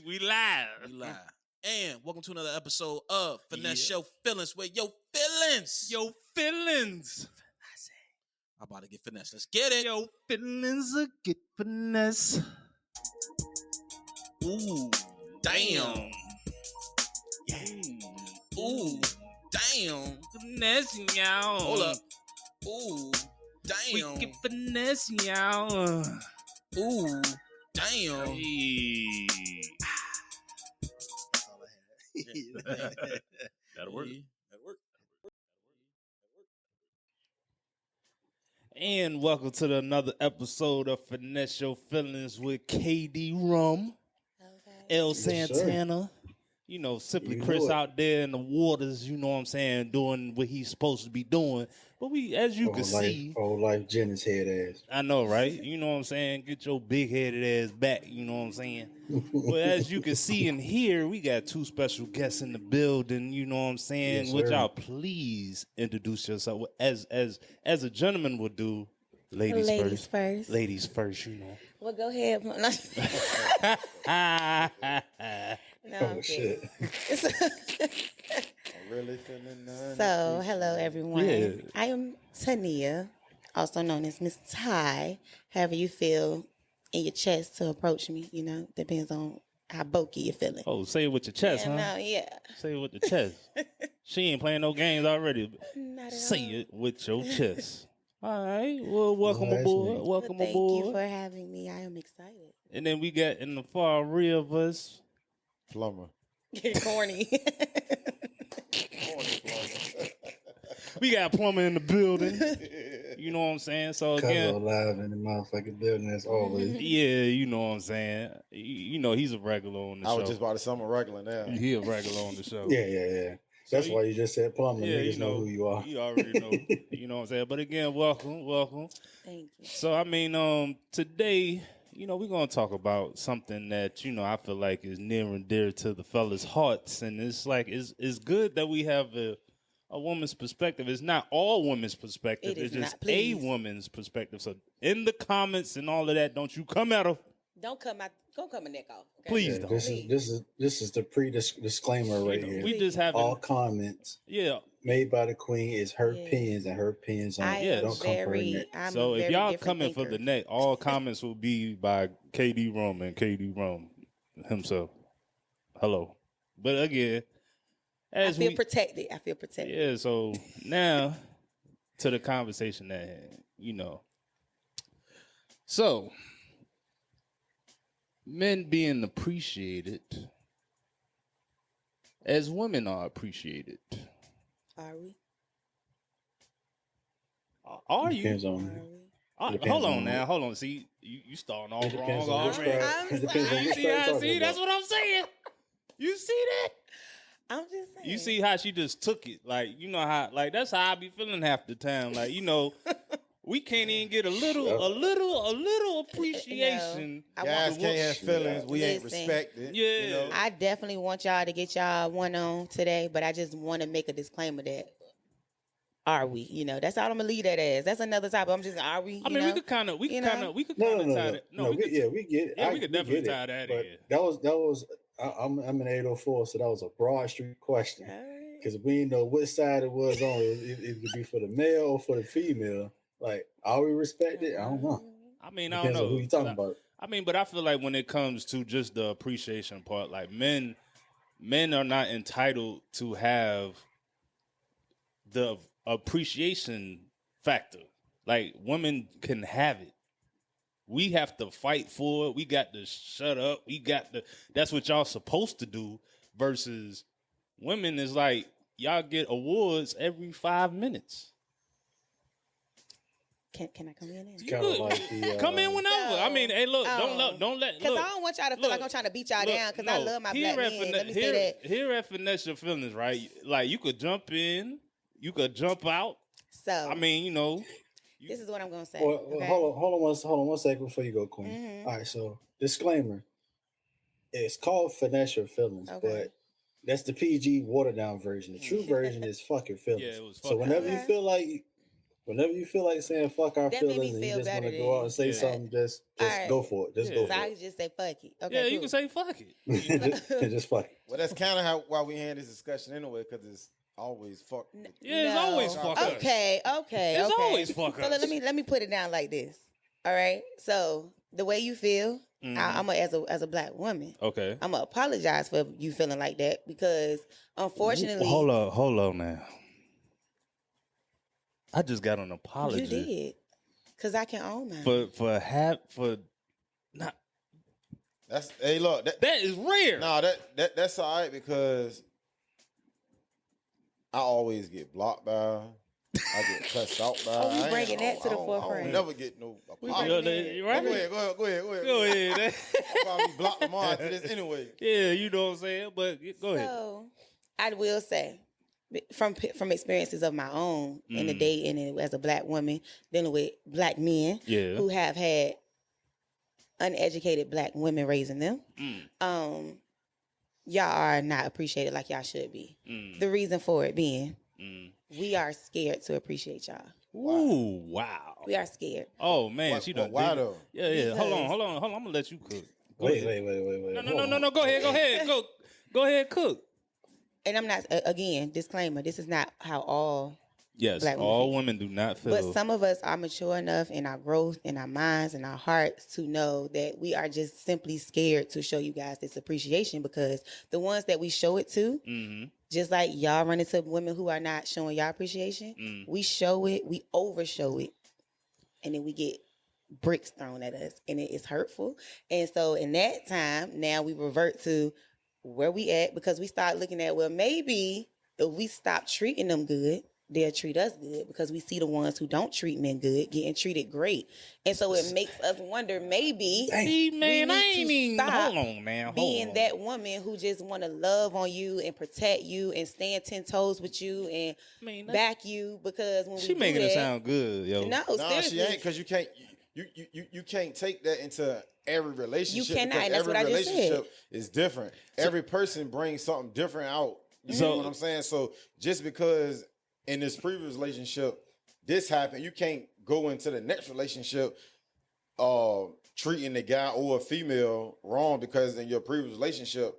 We live. We live. And welcome to another episode of Finesse Your Feelings with Your Feelings. Your feelings. I'm about to get finesse. Let's get it. Your feelings are get finesse. Ooh, damn. Yeah. Ooh, damn. Finesse, y'all. Hold up. Ooh, damn. We get finesse, y'all. Ooh, damn. Hey. That's all I had. That'll work. That'll work. And welcome to another episode of Finesse Your Feelings with KD Rum, El Santana. You know, Simply Chris out there in the waters, you know what I'm saying, doing what he's supposed to be doing. But we, as you can see... Old life Jennings head ass. I know, right? You know what I'm saying? Get your big-headed ass back, you know what I'm saying? But as you can see and hear, we got two special guests in the building, you know what I'm saying? Yes, Would sir. y'all please introduce yourself as a gentleman would do? Ladies first. Ladies first, you know. Well, go ahead. No, Oh shit! I'm really feeling none. So, hello everyone. Yeah. I am Tania, also known as Miss Ty. However you feel in your chest to approach me, you know, depends on how bulky you're feeling. Oh, say it with your chest, huh? No, yeah. Say it with the chest. She ain't playing no games already. Not at Say all. it with your chest. All right. Well, welcome Nice aboard. name. Welcome Thank aboard. you for having me. I am excited. And then we got in the far rear of us. Plummer. Corny. We got Plummer in the building. You know what I'm saying? So Cuzzo again, live in the motherfucking building as always. yeah, you know what I'm saying. You know he's a regular on the I show. was just about to say I'm a regular now. He a regular on the show. Yeah. That's why you just said Plumber. Yeah, Niggas you know who you are. You already know. You know what I'm saying. But again, welcome. Thank you. So I mean, today, you know, we're gonna talk about something that, you know, I feel like is near and dear to the fellas' hearts, and it's like it's good that we have a woman's perspective. It's not all women's perspective. It is It's just not, please. a woman's perspective. So in the comments and all of that, don't you come at her. Don't come my neck off. Okay? Please Yeah, don't. this is the disclaimer right here. We just have All comments yeah. made by the queen is her Yes. opinions and her opinions on I it. Yeah. am Don't come for her neck. I'm So a if very y'all different coming for thinker. the neck, all comments will be by KD Rome and KD Rome himself. Hello. But again, I as feel we protected. yeah, so now to the conversation at hand, you know. So men being appreciated as women are appreciated. Are we? Are you? Depends Are on. we? Depends Hold on on now. Hold on. See, you starting off It depends wrong on which already. crowd. It depends on You which see crowd how? you're See, talking that's about. what I'm saying. You see that? I'm just saying. You see how she just took it? Like, you know how? Like, that's how I be feeling half the time. Like, you know, we can't even get a little appreciation. I Guys want- can't have feelings. We ain't Listen. respected. Yeah. You know? I definitely want y'all to get y'all one on today, but I just want to make a disclaimer that are we? You know, that's all I'm gonna leave that as. That's another topic. I'm just are we? I mean, we could kind of know? tie that. No, we get it. Yeah, we could definitely get it. tie that But in. that was. I'm in 804, so that was a Broad Street question Alright. because we didn't know which side it was on. It could be for the male or for the female. Like, are we respected? I don't know. I mean, I Depends don't on know who you talking about. I mean, but I feel like when it comes to just the appreciation part, like men are not entitled to have the appreciation factor. Like, women can have it. We have to fight for it. We got to shut up. That's what y'all supposed to do. Versus women is like, y'all get awards every 5 minutes. Can I come in? It's kind of like the Come in whenever. I mean, hey, look, don't let. Because Look, I don't want y'all to feel like I'm trying to beat y'all down. Because I love my black men. Let me say that. Here at Finesse Your Feelings, right? Like, you could jump in, you could jump out. So I mean, you know. this is what I'm gonna say. Well, okay? hold on one second before you go, Queen. Mm-hmm. All right, so disclaimer: it's called Finesse Your Feelings, Okay. but that's the PG watered down version. The true version is fuck your feelings. Yeah, it was so fuck whenever your you feel like Whenever you feel like saying fuck our That made me feelings and you feel just want to better go out than- and say Yeah. something, just Alright. go for it. Just Yeah. go So for I it. could just say fuck it. Okay, Yeah, cool. you can say fuck it. Just fuck it. Well, that's kind of how why we had this discussion anyway, because it's always fuck. Yeah, it's always fuck us. Okay. It's always fuck So us. let me put it down like this. All right. So the way you feel, I'm as a black woman. Okay. I'm gonna apologize for you feeling like that because unfortunately, Hold up now. I just got an apology. you did because I can own mine. for not. That's hey, look, That is rare. no, that's all right because I always get blocked by. I get cussed out by. Oh, we I ain't- bringing that to the I don't forefront. never get no We apology. bringing that- right? Go ahead. Go ahead. I'll probably block them all after this anyway. Yeah, you know what I'm saying. But go ahead. So I will say, from experiences of my own in the day and as a black woman dealing with black men Yeah. who have had uneducated black women raising them, y'all are not appreciated like y'all should be. The reason for it being, we are scared to appreciate y'all. Ooh, wow. We are scared. Oh man, Why- she done. why did it. though? Yeah. Hold Because- on. I'm gonna let you cook. Go Wait. ahead. No. Hold on. Go ahead. Go ahead. Cook. And I'm not, again, disclaimer, this is not how all, Yes, Black women all feel. women do not feel. but some of us are mature enough in our growth, in our minds, and our hearts to know that we are just simply scared to show you guys this appreciation because the ones that we show it to, just like y'all run into women who are not showing y'all appreciation, we show it, we overshow it, and then we get bricks thrown at us, and it is hurtful. And so in that time, now we revert to where we at because we start looking at, well, maybe if we stop treating them good, they'll treat us good because we see the ones who don't treat men good getting treated great. And so it makes us wonder, maybe See, man, we I need ain't to even. stop Hold on, man. Hold being on. that woman who just want to love on you and protect you and stand 10 toes with you and mean, that- back you because when She we do making that, it sound good, yo. no, No, seriously. she ain't because you can't. You can't take that into every relationship. cannot, because and that's every what I just said. relationship is different. Every person brings something different out. You know what I'm saying? So just because in this previous relationship this happened, you can't go into the next relationship treating the guy or a female wrong because in your previous relationship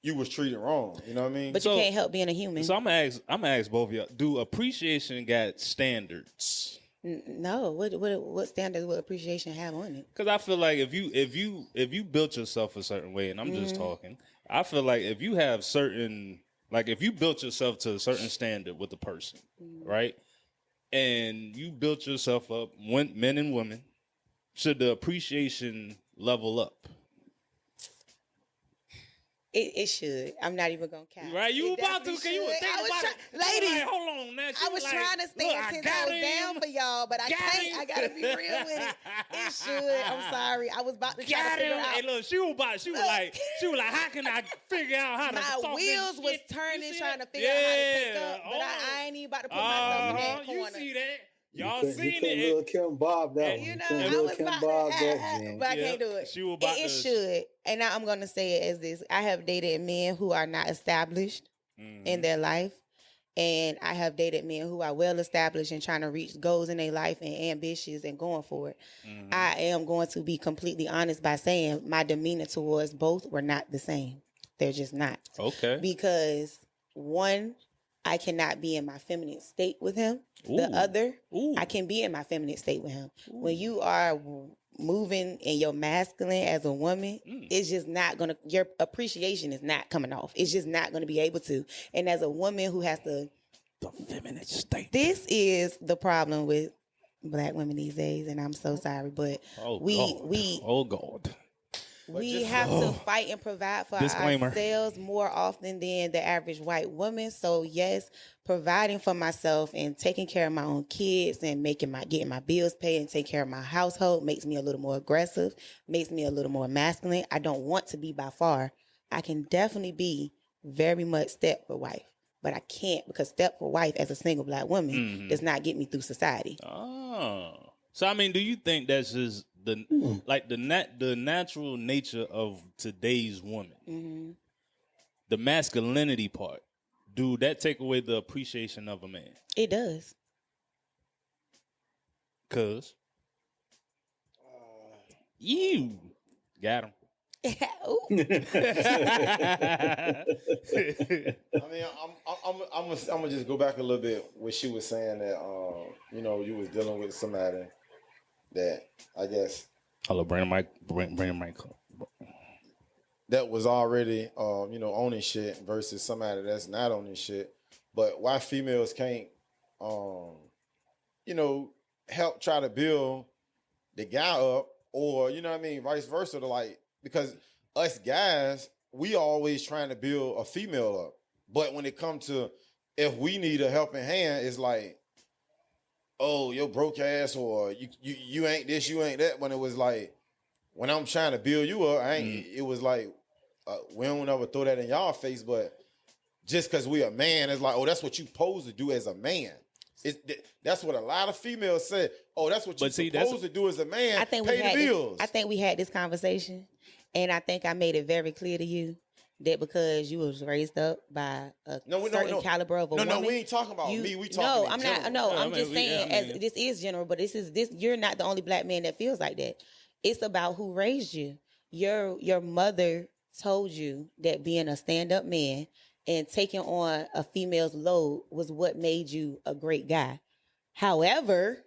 you was treated wrong. You know what I mean? But you can't help being a human. So I'm gonna ask both of y'all. Do appreciation got standards? No, what standards would appreciation have on it? Because I feel like if you built yourself a certain way, and I'm just talking, I feel like if you have certain, like if you built yourself to a certain standard with a person, right, and you built yourself up, men and women, should the appreciation level up? It should. I'm not even gonna count. Right, you It about to? definitely Can you should. think I was about try- it? She ladies, was like, hold on, now. She I was like, trying to look, stand I 10 got toes him. down for y'all, but I Got can't. him. I gotta be real with it. It should. I'm sorry. I was about to try Got to figure him. out. Hey, look, she was like, how can I figure out how to My talk wheels this was shit? turning You see trying to that? figure out how to pick Yeah. up, but I ain't even about to put myself in that You corner. see that? Y'all You seen couldn't it? Lil' Kim Bob that You one. You know, couldn't I Lil' was Kim about Bob to, that, Jen. but I Yeah, can't do it. she was about it to- should, and now I'm going to say it as this: I have dated men who are not established in their life, and I have dated men who are well established and trying to reach goals in their life and ambitious and going for it. I am going to be completely honest by saying my demeanor towards both were not the same. They're just not. Okay. Because one, I cannot be in my feminine state with him. The Ooh. other, Ooh. I can be in my feminine state with him. When you are moving in your masculine as a woman, it's just not gonna, your appreciation is not coming off. It's just not gonna be able to. And as a woman who has to, The feminine state. this is the problem with black women these days, and I'm so sorry, but Oh God. we have to fight and provide for Disclaimer. ourselves more often than the average white woman. So yes, providing for myself and taking care of my own kids and getting my bills paid and taking care of my household makes me a little more aggressive, makes me a little more masculine. I don't want to be by far. I can definitely be very much Stepford wife, but I can't because Stepford wife as a single black woman does not get me through society. Oh. So I mean, do you think that's just the natural nature of today's woman? The masculinity part. Do that take away the appreciation of a man? It does. cuz. You got him. Ooh. I mean, I'm gonna just go back a little bit where she was saying that you know, you was dealing with somebody that I guess Hello, bring the mic. that was already you know, owning shit versus somebody that's not owning shit. But why females can't you know, help try to build the guy up, or you know what I mean, vice versa, to like, because us guys, we always trying to build a female up. But when it comes to if we need a helping hand, it's like, oh, yo broke ass, or you ain't this, you ain't that. When it was like, when I'm trying to build you up, I ain't. It was like, we don't ever throw that in y'all face, but just because we a man, it's like, oh, that's what you supposed to do as a man. That's what a lot of females say. Oh, that's what you're supposed to do as a man. I think pay the bills. I think we had this conversation, and I think I made it very clear to you that because you was raised up by a certain caliber of a woman. No, we ain't talking about me. We talking I'm general. not. No, I'm just saying, this is general, but this. You're not the only black man that feels like that. It's about who raised you. Your mother told you that being a stand-up man and taking on a female's load was what made you a great guy. However,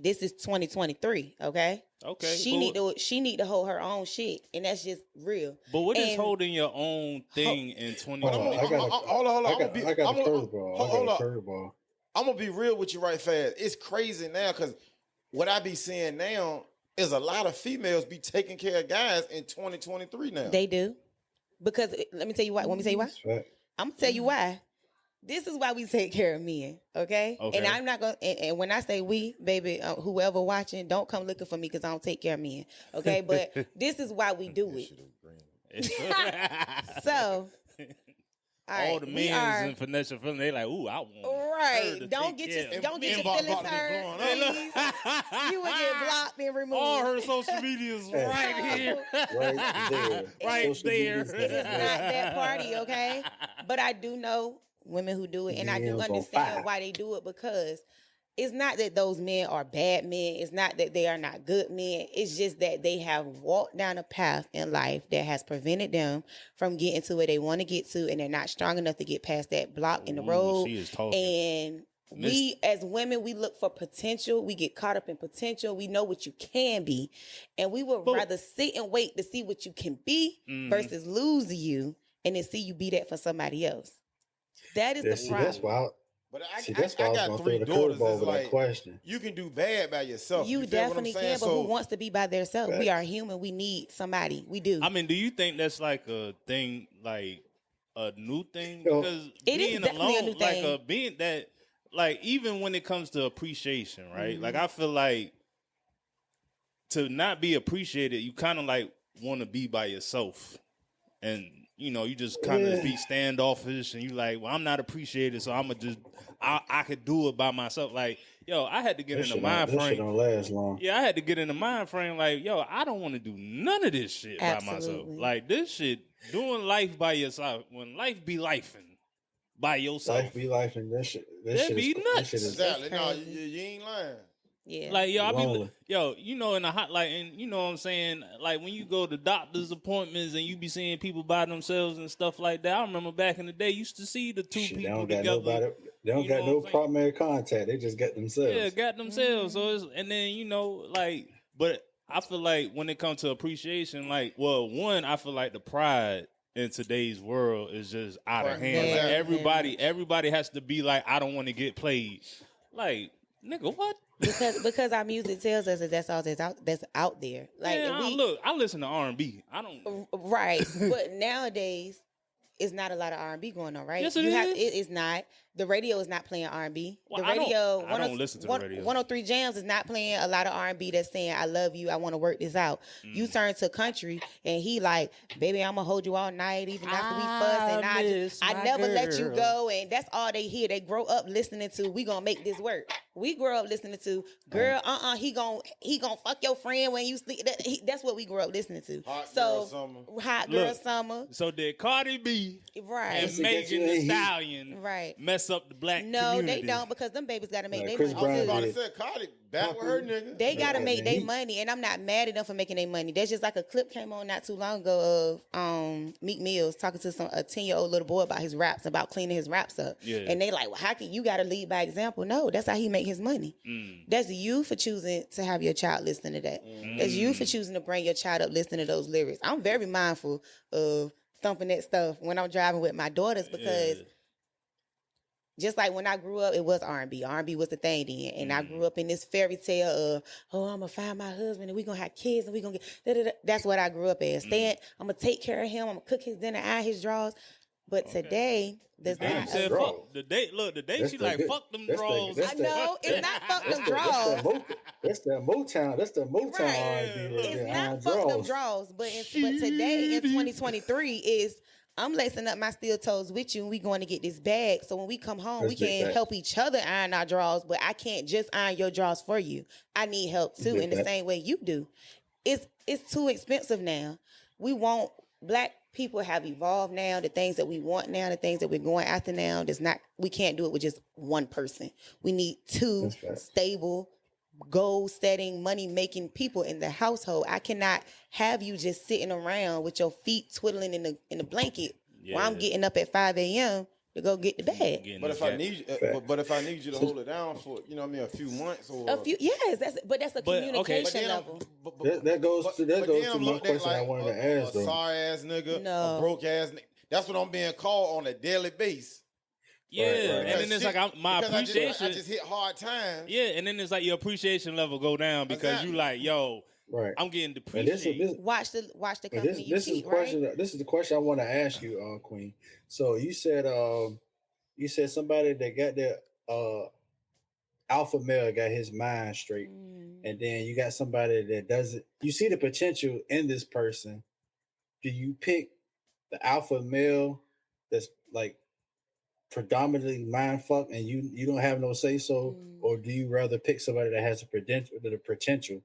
this is 2023, okay? Okay. She need to hold her own shit, and that's just real. But what is holding your own thing in 2023? Hold on. I got a curveball. I'm gonna be real with you right fast. It's crazy now because what I be seeing now is a lot of females be taking care of guys in 2023 now. They do. Because let me tell you why. Want me to tell you why? I'm gonna tell you why. This is why we take care of men, okay? And I'm not gonna. And when I say we, baby, whoever watching, don't come looking for me because I don't take care of men, okay? But this is why we do it. So, all the men in Finesse Feeling, they like, ooh, I want. Right. Don't get your feelings hurt. Please. You would get blocked and removed. All her social medias right here. Right there. This is not that party, okay? But I do know women who do it, and I do understand why they do it, because it's not that those men are bad men. It's not that they are not good men. It's just that they have walked down a path in life that has prevented them from getting to where they want to get to, and they're not strong enough to get past that block in the road. She is talking. And we, as women, we look for potential. We get caught up in potential. We know what you can be, and we would rather sit and wait to see what you can be versus lose you and then see you be that for somebody else. That is the problem. That's wild. But that's why I got 3 daughters. It's like, question. You can do bad by yourself. You definitely can, but who wants to be by themselves? We are human. We need somebody. We do. I mean, do you think that's like a thing, like a new thing? Because being alone, like being that, like even when it comes to appreciation, right? Like I feel like to not be appreciated, you kind of like want to be by yourself, and you know, you just kind of be standoffish, and you like, well, I'm not appreciated, so I'm gonna just, I could do it by myself. Like, yo, I had to get in the mind frame. This shit don't last long. Yeah, I had to get in the mind frame. Like, yo, I don't want to do none of this shit by myself. Like this shit, doing life by yourself. When life be lifing by yourself, life be lifing. This shit be nuts. Exactly. No, you ain't lying. Yeah. Like, yo, I be, yo, you know, in the hot, like, and you know what I'm saying? Like, when you go to doctor's appointments and you be seeing people by themselves and stuff like that. I remember back in the day, you used to see the two people together. They don't got no primary contact. They just got themselves. Yeah, got themselves. So it's, and then, you know, like, but I feel like when it comes to appreciation, like, well, one, I feel like the pride in today's world is just out of hand. Like, everybody has to be like, I don't want to get played. Like, nigga, what? Because our music tells us that that's all that's out there. Like, look, I listen to R&B. I don't. Right, but nowadays it's not a lot of R&B going on, right? Yes, it is. It is not. The radio is not playing R&B. Well, the radio, I don't listen to the radio. 103 Jams is not playing a lot of R&B that's saying, I love you, I want to work this out. You turn to country and he like, baby, I'm going to hold you all night even after we fuss, and I never let you go. And that's all they hear. They grow up listening to, we going to make this work. We grow up listening to, girl, he gonna fuck your friend when you sleep. That's what we grew up listening to. Hot Girl Summer. So did Cardi B and Megan Thee Stallion mess mess up the black No, community. they don't, because them babies got to make Nah, their Chris money Brown I was too. about to did. say, Cardi back with her nigga. They gotta Yeah, make man, their money, and I'm not mad at them for making their money. There's just like a clip came on not too long ago of Meek Mills talking to a 10-year-old little boy about his raps, about cleaning his raps up. Yeah. And they like, well, how can you gotta lead by example? No, that's how he make his money. That's you for choosing to have your child listen to that. That's you for choosing to bring your child up listening to those lyrics. I'm very mindful of thumping that stuff when I'm driving with my daughters, because just like when I grew up, it was R&B. R&B was the thing then. And I grew up in this fairy tale of, oh, I'm going to find my husband and we're going to have kids and we're going to get, da-da-da. That's what I grew up as. I'm going to take care of him. I'm going to cook his dinner, iron his drawers. But today, there's Damn, not. said draws. fuck the date. Look, the day That's she the like good- fuck them that's the- draws. that's I know. It's not fuck them That's draws. That's that Motown. That's the Motown Right. R&B. It's not fuck them draws. But today, in 2023, is I'm lacing up my steel toes with you and we going to get this bag. So when we come home, we That's big can facts. help each other iron our drawers, but I can't just iron your drawers for you. I need help too, Big in the facts. same way you do. It's too expensive now. Black people have evolved now. The things that we want now, the things that we're going after now, we can't do it with just one person. We need two That's facts. stable, goal-setting, money-making people in the household. I cannot have you just sitting around with your feet twiddling in the blanket while I'm Yeah. getting up at 5 a.m. to go get the bag. Getting But this if I guy- need, Facts. but if I need you to hold it down for, you know what I mean, a few months or Yes, that's a But, okay. communication then I'm- level. That goes to then my I'm looked at question I wanted to ask, a though. sorry ass nigga, No. a broke ass nigga. That's what I'm being called on a daily basis. yeah, Right. and then it's Shit, like my because appreciation. I just hit hard times. Yeah, and then it's like your appreciation level go down because Exactly. you like, yo, Right. I'm getting And this depreciated. Watch the But company you this is keep, the question. right? This is the question I want to ask you, Queen. So you said somebody that got their alpha male got his mind straight, and then you got somebody that doesn't. You see the potential in this person. Do you pick the alpha male that's like predominantly mind fuck and you don't have no say so, or do you rather pick somebody that has the potential?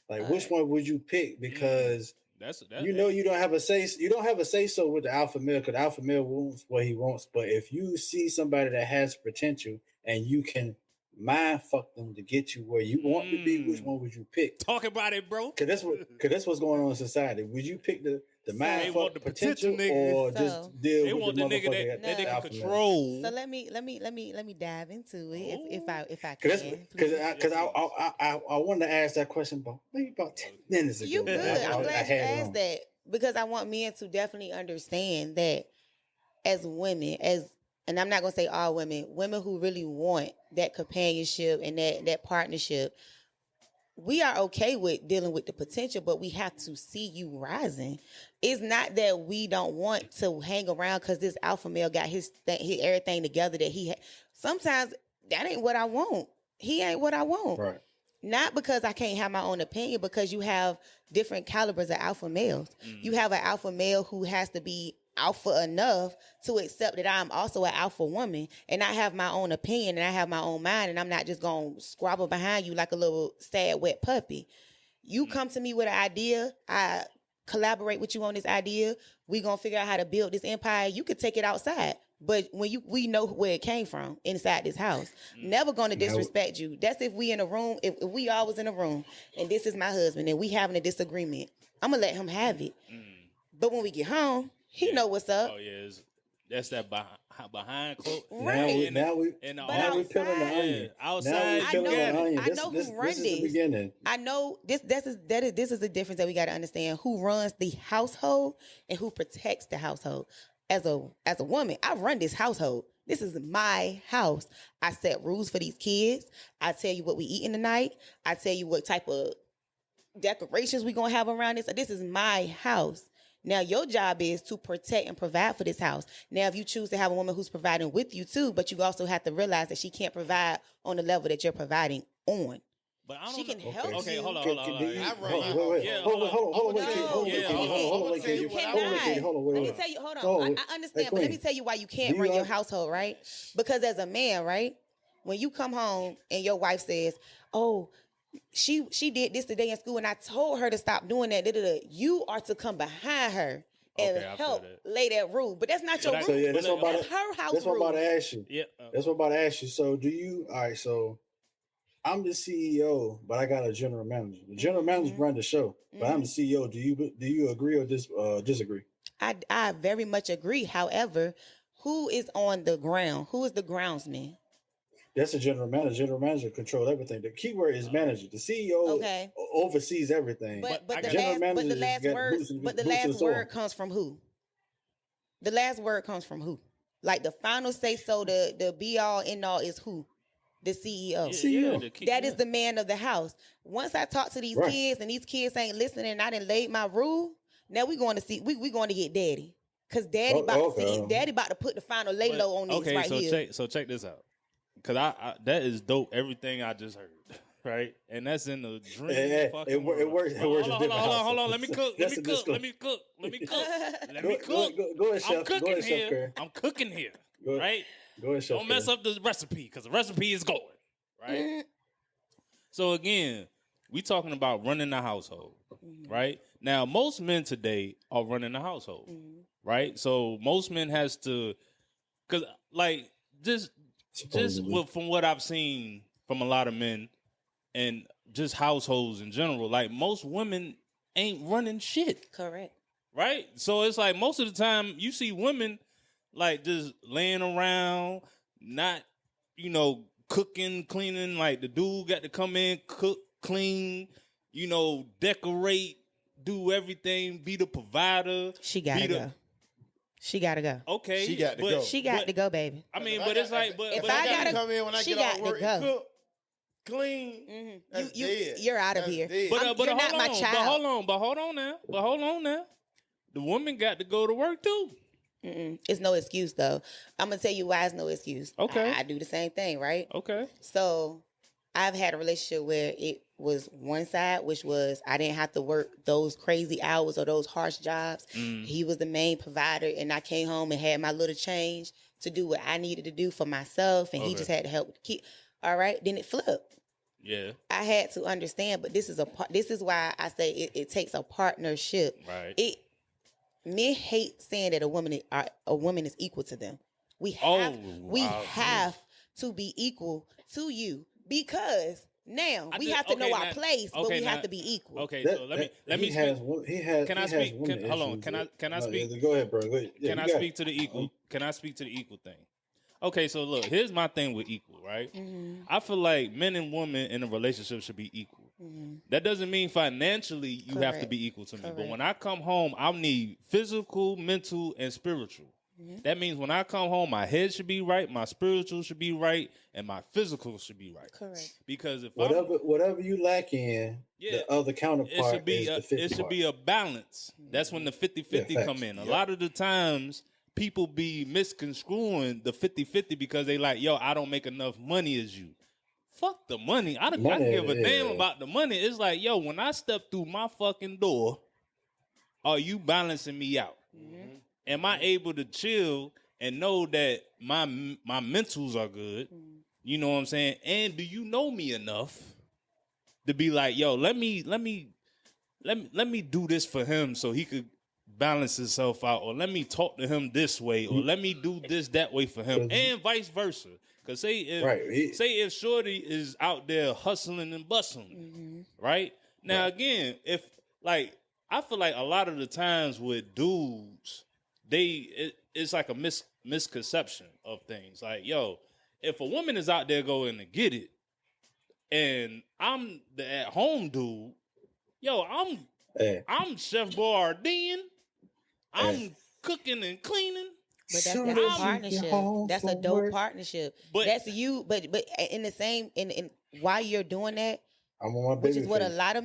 Like which one would you pick? Because That's you know you don't have a say. You don't have a say so with the alpha male because the alpha male wants what he wants. But if you see somebody that has potential and you can mind fuck them to get you where you want to be, which one would you pick? talk about it, bro. Cause that's what's going on in society. Would you pick the mind They fuck want the potential nigga. or So- just deal They with want the the nigga motherfucker that they can alpha male? control. So let me dive into it if I Cause can. because I wanted to ask that question maybe about 10 minutes ago. You good. I'm glad you had it on. asked that, because I want men to definitely understand that as women, and I'm not gonna say all women who really want that companionship and that partnership, we are okay with dealing with the potential, but we have to see you rising. It's not that we don't want to hang around because this alpha male got his everything together that he had. Sometimes that ain't what I want. He ain't what I want. Right. Not because I can't have my own opinion, because you have different calibers of alpha males. You have an alpha male who has to be alpha enough to accept that I'm also an alpha woman, and I have my own opinion and I have my own mind, and I'm not just going to squabble behind you like a little sad, wet puppy. You come to me with an idea, I collaborate with you on this idea, we going to figure out how to build this empire. You could take it outside. But we know where it came from inside this house. Never going to disrespect you. That's if we in a room, if we all was in a room and this is my husband and we having a disagreement, I'm going to let him have it. But when we get home, he know what's up. Oh yeah, that's that behind close. Right. Now we But we peeling the outside- onion. outside, Now we I peeling know- the onion. I know who run this is the this. beginning. I know this is the difference that we got to understand: who runs the household and who protects the household. As a woman, I run this household. This is my house. I set rules for these kids. I tell you what we eating tonight. I tell you what type of decorations we gonna have around this. This is my house. Now your job is to protect and provide for this house. Now, if you choose to have a woman who's providing with you too, but you also have to realize that she can't provide on the level that you're providing on. But I don't She can know. help Okay, you. hold on. I run Yeah, Hold on, wait, Yeah, Katie, hold on, yeah, Katie, hold on. hold on, wait, I'ma tell Katie, you what I hold on, want. Katie, hold on, wait, Let me wait. tell you, hold on. Oh, I understand, hey, but let me Queen, tell you why you can't do run you your have- household, right? Because as a man, right, when you come home and your wife says, "Oh, she did this today in school, and I told her to stop doing that," you are to come behind her and Okay, I feel help that. lay that rule. But that's not your But I- rule. So yeah, that's what I'm That's her house That's what I'm rule. about to ask you. Yeah. That's what I'm about to ask you. So do you? All right. So I'm the CEO, but I got a general manager. The general manager run the show, but I'm the CEO. Do you agree or disagree? I very much agree. However, who is on the ground? Who is the groundsman? That's the general manager. General manager control everything. The key word is manager. The CEO Okay. oversees everything. But I the got- general last manager but the just last got word boots in- but the boots in the last store. word comes from who? The last word comes from who? Like the final say so, the be all end all is who? The CEO. CEO. That is the man of the house. Once I talk to these Right. kids and these kids ain't listening and I done laid my rule, now we going to see we going to get daddy. Cause daddy daddy about to put the final lay low on this right here. Check this out. Cause I that is dope. Everything I just heard, right? And that's in the dream. It fucking works. It works. Hold in on. different Hold on. households. Let me cook. That's a disclaimer. Let me cook. Let me Go cook. ahead, I'm chef. Go cooking ahead, Chef here. Curry. I'm cooking here. Go- Right? Go ahead, Chef Don't mess Curry. up the recipe because the recipe is going. Right? So again, we talking about running the household. Right? Now, most men today are running the household. Right? So most men has to, cause like just Supposedly. from what I've seen from a lot of men and just households in general, like most women ain't running shit. Correct. Right? So it's like most of the time you see women like just laying around, not, cooking, cleaning. Like the dude got to come in, cook, clean, decorate, do everything, be the provider. She gotta go. She gotta go. Okay. She got to but- go. She got to go, baby. I mean, If but it's like, if but I I gotta- gotta come in when I she get off got to work go. and cook, clean. That's dead. You're out of That's here. dead. But, I'm- but you're hold not my on, child. But hold on now. The woman got to go to work too. It's no excuse though. I'm gonna tell you why it's no excuse. Okay. I do the same thing, right? Okay. So I've had a relationship where it was one side, which was I didn't have to work those crazy hours or those harsh jobs. He was the main provider, and I came home and had my little change to do what I needed to do for myself, and he Okay. just had to help keep. All right, then it flipped. Yeah. I had to understand, but this is this is why I say it takes a partnership. Right. Men hate saying that a woman is equal to them. We have to be equal to you because now we have to know our place, but we have to be equal. Okay, so let me He speak. has. He has. Can I he has speak? women Hold on. issues. Can I No, speak? yeah, go ahead, bro. Go ahead. Yeah, Can I you got speak it. to the equal? Can I speak to the equal thing? Okay, so look, here's my thing with equal, right? I feel like men and women in a relationship should be equal. That doesn't mean financially you have to Correct. be equal to me. But Correct. when I come home, I need physical, mental, and spiritual. That means when I come home, my head should be right, my spiritual should be right, and my physical should be right. Correct. Because if Whatever you lack in, Yeah. the other counterpart it should be is the 50 it should part. be a balance. That's when the 50-50 Yeah, come facts. in. A Yep. lot of the times people be misconstruing the 50-50 because they like, yo, I don't make enough money as you. Fuck the money. I don't Money, give a damn yeah. about the money. It's like, yo, when I step through my fucking door, are you balancing me out? Am I able to chill and know that my mentals are good? You know what I'm saying? And do you know me enough to be like, yo, let me do this for him so he could balance himself out, or let me talk to him this way, or let me do this that way for him, and vice versa. Because say if Shorty is out there hustling and bustling, right? Now again, if like I feel like a lot of the times with dudes, it's like a misconception of things. Like, yo, if a woman is out there going to get it, and I'm the at home dude, yo, I'm Chef Boyardee. I'm cooking and cleaning. But that's Soon a as you partnership. get home That's a from dope work. partnership. But- that's you. But in the same in while you're doing that, I'm on my which baby is what face. a lot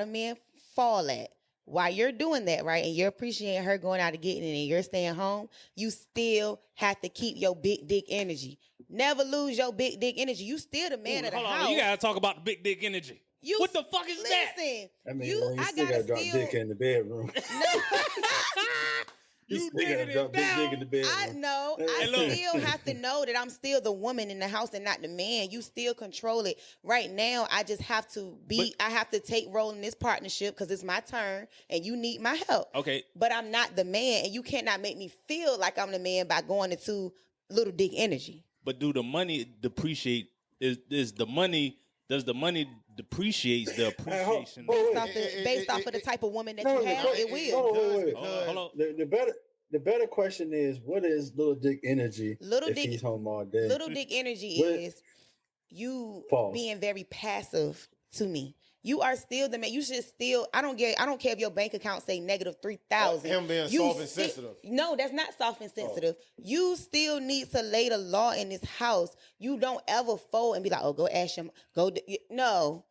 of men fall at. While you're doing that, right, and you're appreciating her going out and getting it, and you're staying home, you still have to keep your big dick energy. Never lose your big dick energy. You still the man of the Hold house. on, you gotta talk about the big dick energy. What the fuck is that? Listen, I mean, you you still gotta drop dick in the bedroom. You They gotta digging drop it big dick in down. the bed. I know. I Hey, look. still have to know that I'm still the woman in the house and not the man. You still control it. Right now, I just have to be. I have to take role in this partnership because it's my turn and you need my help. Okay. But I'm not the man, and you cannot make me feel like I'm the man by going into little dick energy. But do the money depreciate? Is the money? Does the money depreciate the appreciation? Based off of the type of woman that you have, it will. Wait. Hold on. The better question is, what is little dick energy if he's home all day? Little dick energy What- is you Pause. being very passive to me. You are still the man. You should still. I don't care if your bank account say negative 3,000. Him being soft and sensitive. No, that's not soft and sensitive. You still need to lay the law in this house. You don't ever fold and be like, oh, go ask him. No,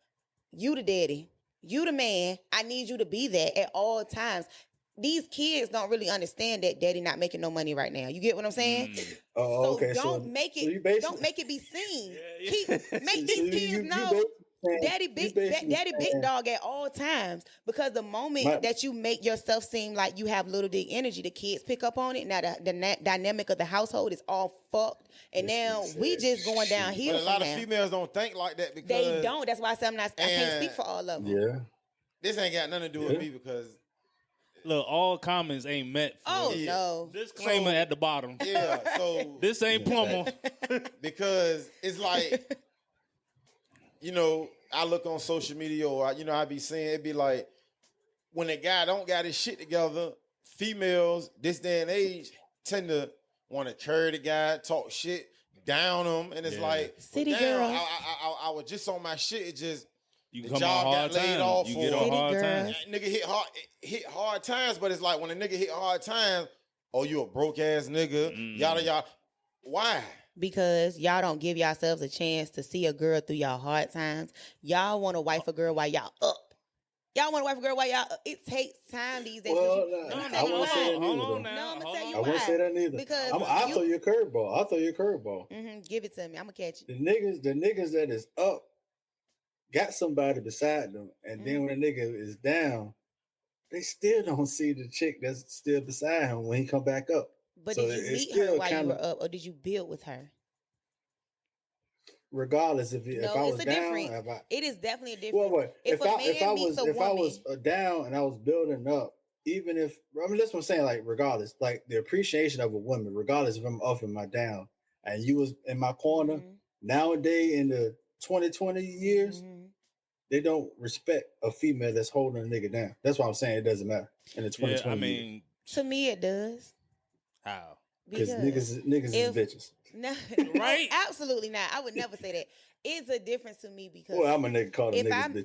you the daddy. You the man. I need you to be there at all times. These kids don't really understand that daddy not making no money right now. You get what I'm saying? Oh, So okay. don't make you it. basically- Don't make it be seen. Yeah. Make these kids know. Daddy big saying- dog at all times, because the moment that you make yourself seem like you have little dick energy, the kids pick up on it. Now the dynamic of the household is all fucked, and now we just going downhill. But a lot from of now. females don't think like that because They don't. That's why I said I can't speak for all of them. Yeah. this ain't got nothing to do with me because Look, all comments ain't met. For Oh Yeah. no. disclaimer at the bottom. yeah, so This ain't Plummer. because it's like, you know, I look on social media or I be seeing it be like when a guy don't got his shit together, females this day and age tend to want to carry the guy, talk shit, down him, and it's Yeah. like, City well, damn, girls. I was just on my shit. It just You The come job on got hard laid times. off You for- get on City hard girls. times. nigga hit hard times, but it's like when a nigga hit hard times, oh, you a broke ass nigga, yada yada. Why? Because y'all don't give yourselves a chance to see a girl through y'all hard times. Y'all want to wife a girl while y'all up. Y'all want to wife a girl while y'all up. It takes time these days. Well, No, I I'm wouldn't say that Hold neither. on now. No, I'm gonna Hold tell on. you I wouldn't why. say that neither. Because I'll throw you a curveball. I'll throw you a curveball. Give it to me. I'm gonna catch it. The niggas that is up got somebody beside them, and then when the nigga is down, they still don't see the chick that's still beside him when he come back up. But So did you it's meet her still while you kinda- were up, or did you build with her? Regardless if I No, was it's a down, difference. It is definitely a difference. well, what If a man meets a if I woman- was down and I was building up, even if that's what I'm saying. Like regardless, like the appreciation of a woman, regardless if I'm up in my down and you was in my corner. Mhm, Nowadays in the 2020 years, mhm. they don't respect a female that's holding a nigga down. That's why I'm saying it doesn't matter in the 2020 Yeah, I years. mean, To me, it does. Because how? niggas is if- bitches. No, Right? no, absolutely not. I would never say that. It's a difference to me because Well, I'm a nigga called them if niggas bitches.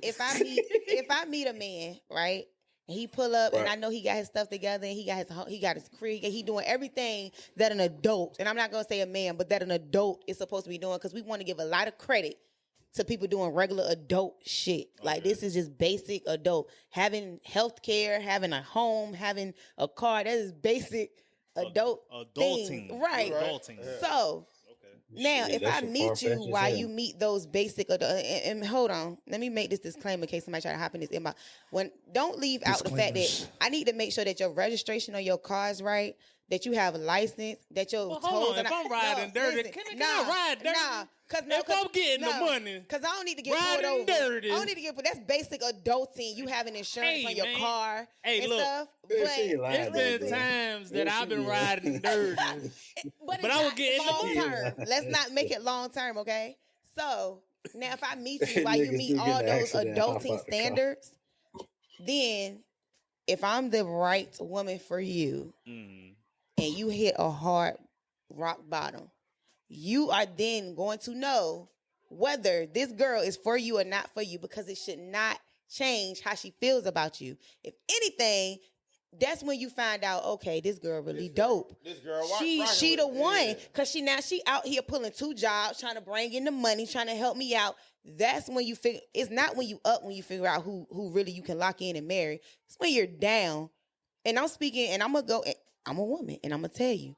if I meet a man, right, and he pull up and Right. I know he got his stuff together and he got his crib and he doing everything that an adult, and I'm not gonna say a man, but that an adult is supposed to be doing, because we want to give a lot of credit to people doing regular adult shit. Like this is just basic adult. Having health care, having a home, having a car, that is basic adult Adulting. things. Right. Adulting. So now, Shit, if that I shit meet you far-fetched as while hell. you meet those basic and hold on, let me make this disclaimer in case somebody try to hop in this inbox. Don't leave out the fact that I need to make sure that your registration on your car is right, that you have a license, that your Well, toes. hold on. are If not- I'm riding dirty, listen, can I ride dirty? Nah, If I'm getting the money, because I don't need to get riding pulled over. dirty. I don't need to get. But that's basic adulting. You having insurance Hey, on your man. car Hey, and look. stuff. Yeah, But she ain't lying, It's though, been bro. times that Yeah, I've she been is. riding dirty. But I would get in the long mood. term. Let's not make it long term, okay? So now, if I meet you while you Niggas meet do get all in an those accident, hop out adulting the car. standards, then if I'm the right woman for you Mm. and you hit a hard rock bottom, you are then going to know whether this girl is for you or not for you, because it should not change how she feels about you. If anything, that's when you find out, okay, this girl really dope. This girl, She the one, because she out here pulling 2 jobs, trying to bring in the money, trying to help me out. That's when you figure. It's not when you up when you figure out who really you can lock in and marry. It's when you're down. And I'm speaking, and I'm a woman, and I'm gonna tell you,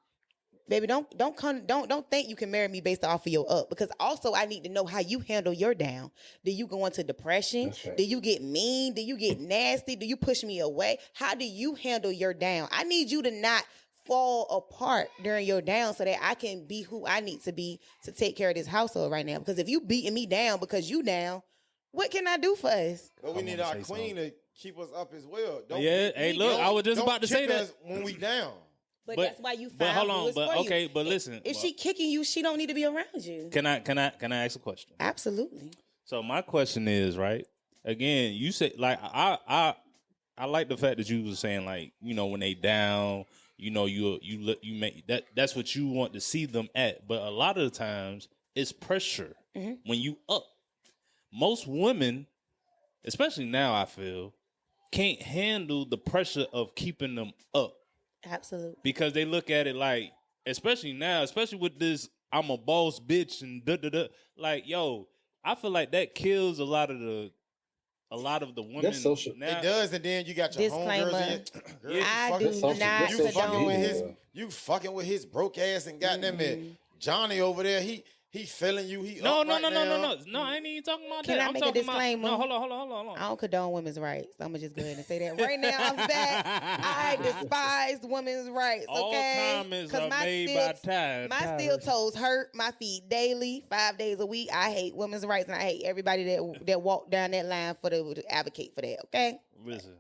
baby, don't think you can marry me based off of your up, because also I need to know how you handle your down. Do you go into depression? That's right. Do you get mean? Do you get nasty? Do you push me away? How do you handle your down? I need you to not fall apart during your down so that I can be who I need to be to take care of this household right now. Because if you beating me down because you down, what can I do for us? But we need our queen to keep us up as well. Hey, look, I was just about to say that when we down. But that's why you But found hold on, but okay, but listen. If she kicking you, she don't need to be around you. Can I ask a question? Absolutely. So my question is, right? Again, you say like I like the fact that you was saying like, you know, when they down, you know, you make that's what you want to see them at. But a lot of the times it's pressure when you up. Most women, especially now, I feel, can't handle the pressure of keeping them up. Absolutely. Because they look at it like, especially now, especially with this, I'm a boss bitch and da-da-da. Like, yo, I feel like that kills a lot of the women. That's social. Now. It does, and then you got your homegirls. I do not condone. You fucking with his broke ass and goddamn it, Johnny over there. He feeling you. No. I ain't even talking about Can that. I make a disclaimer? No, hold on. I don't condone women's rights. So I'm gonna just go ahead and say that right now. I'm back. I despise women's rights. Okay, all comments are made by time. My steel toes hurt. My feet daily, 5 days a week. I hate women's rights, and I hate everybody that walk down that line to advocate for that. Okay, listen,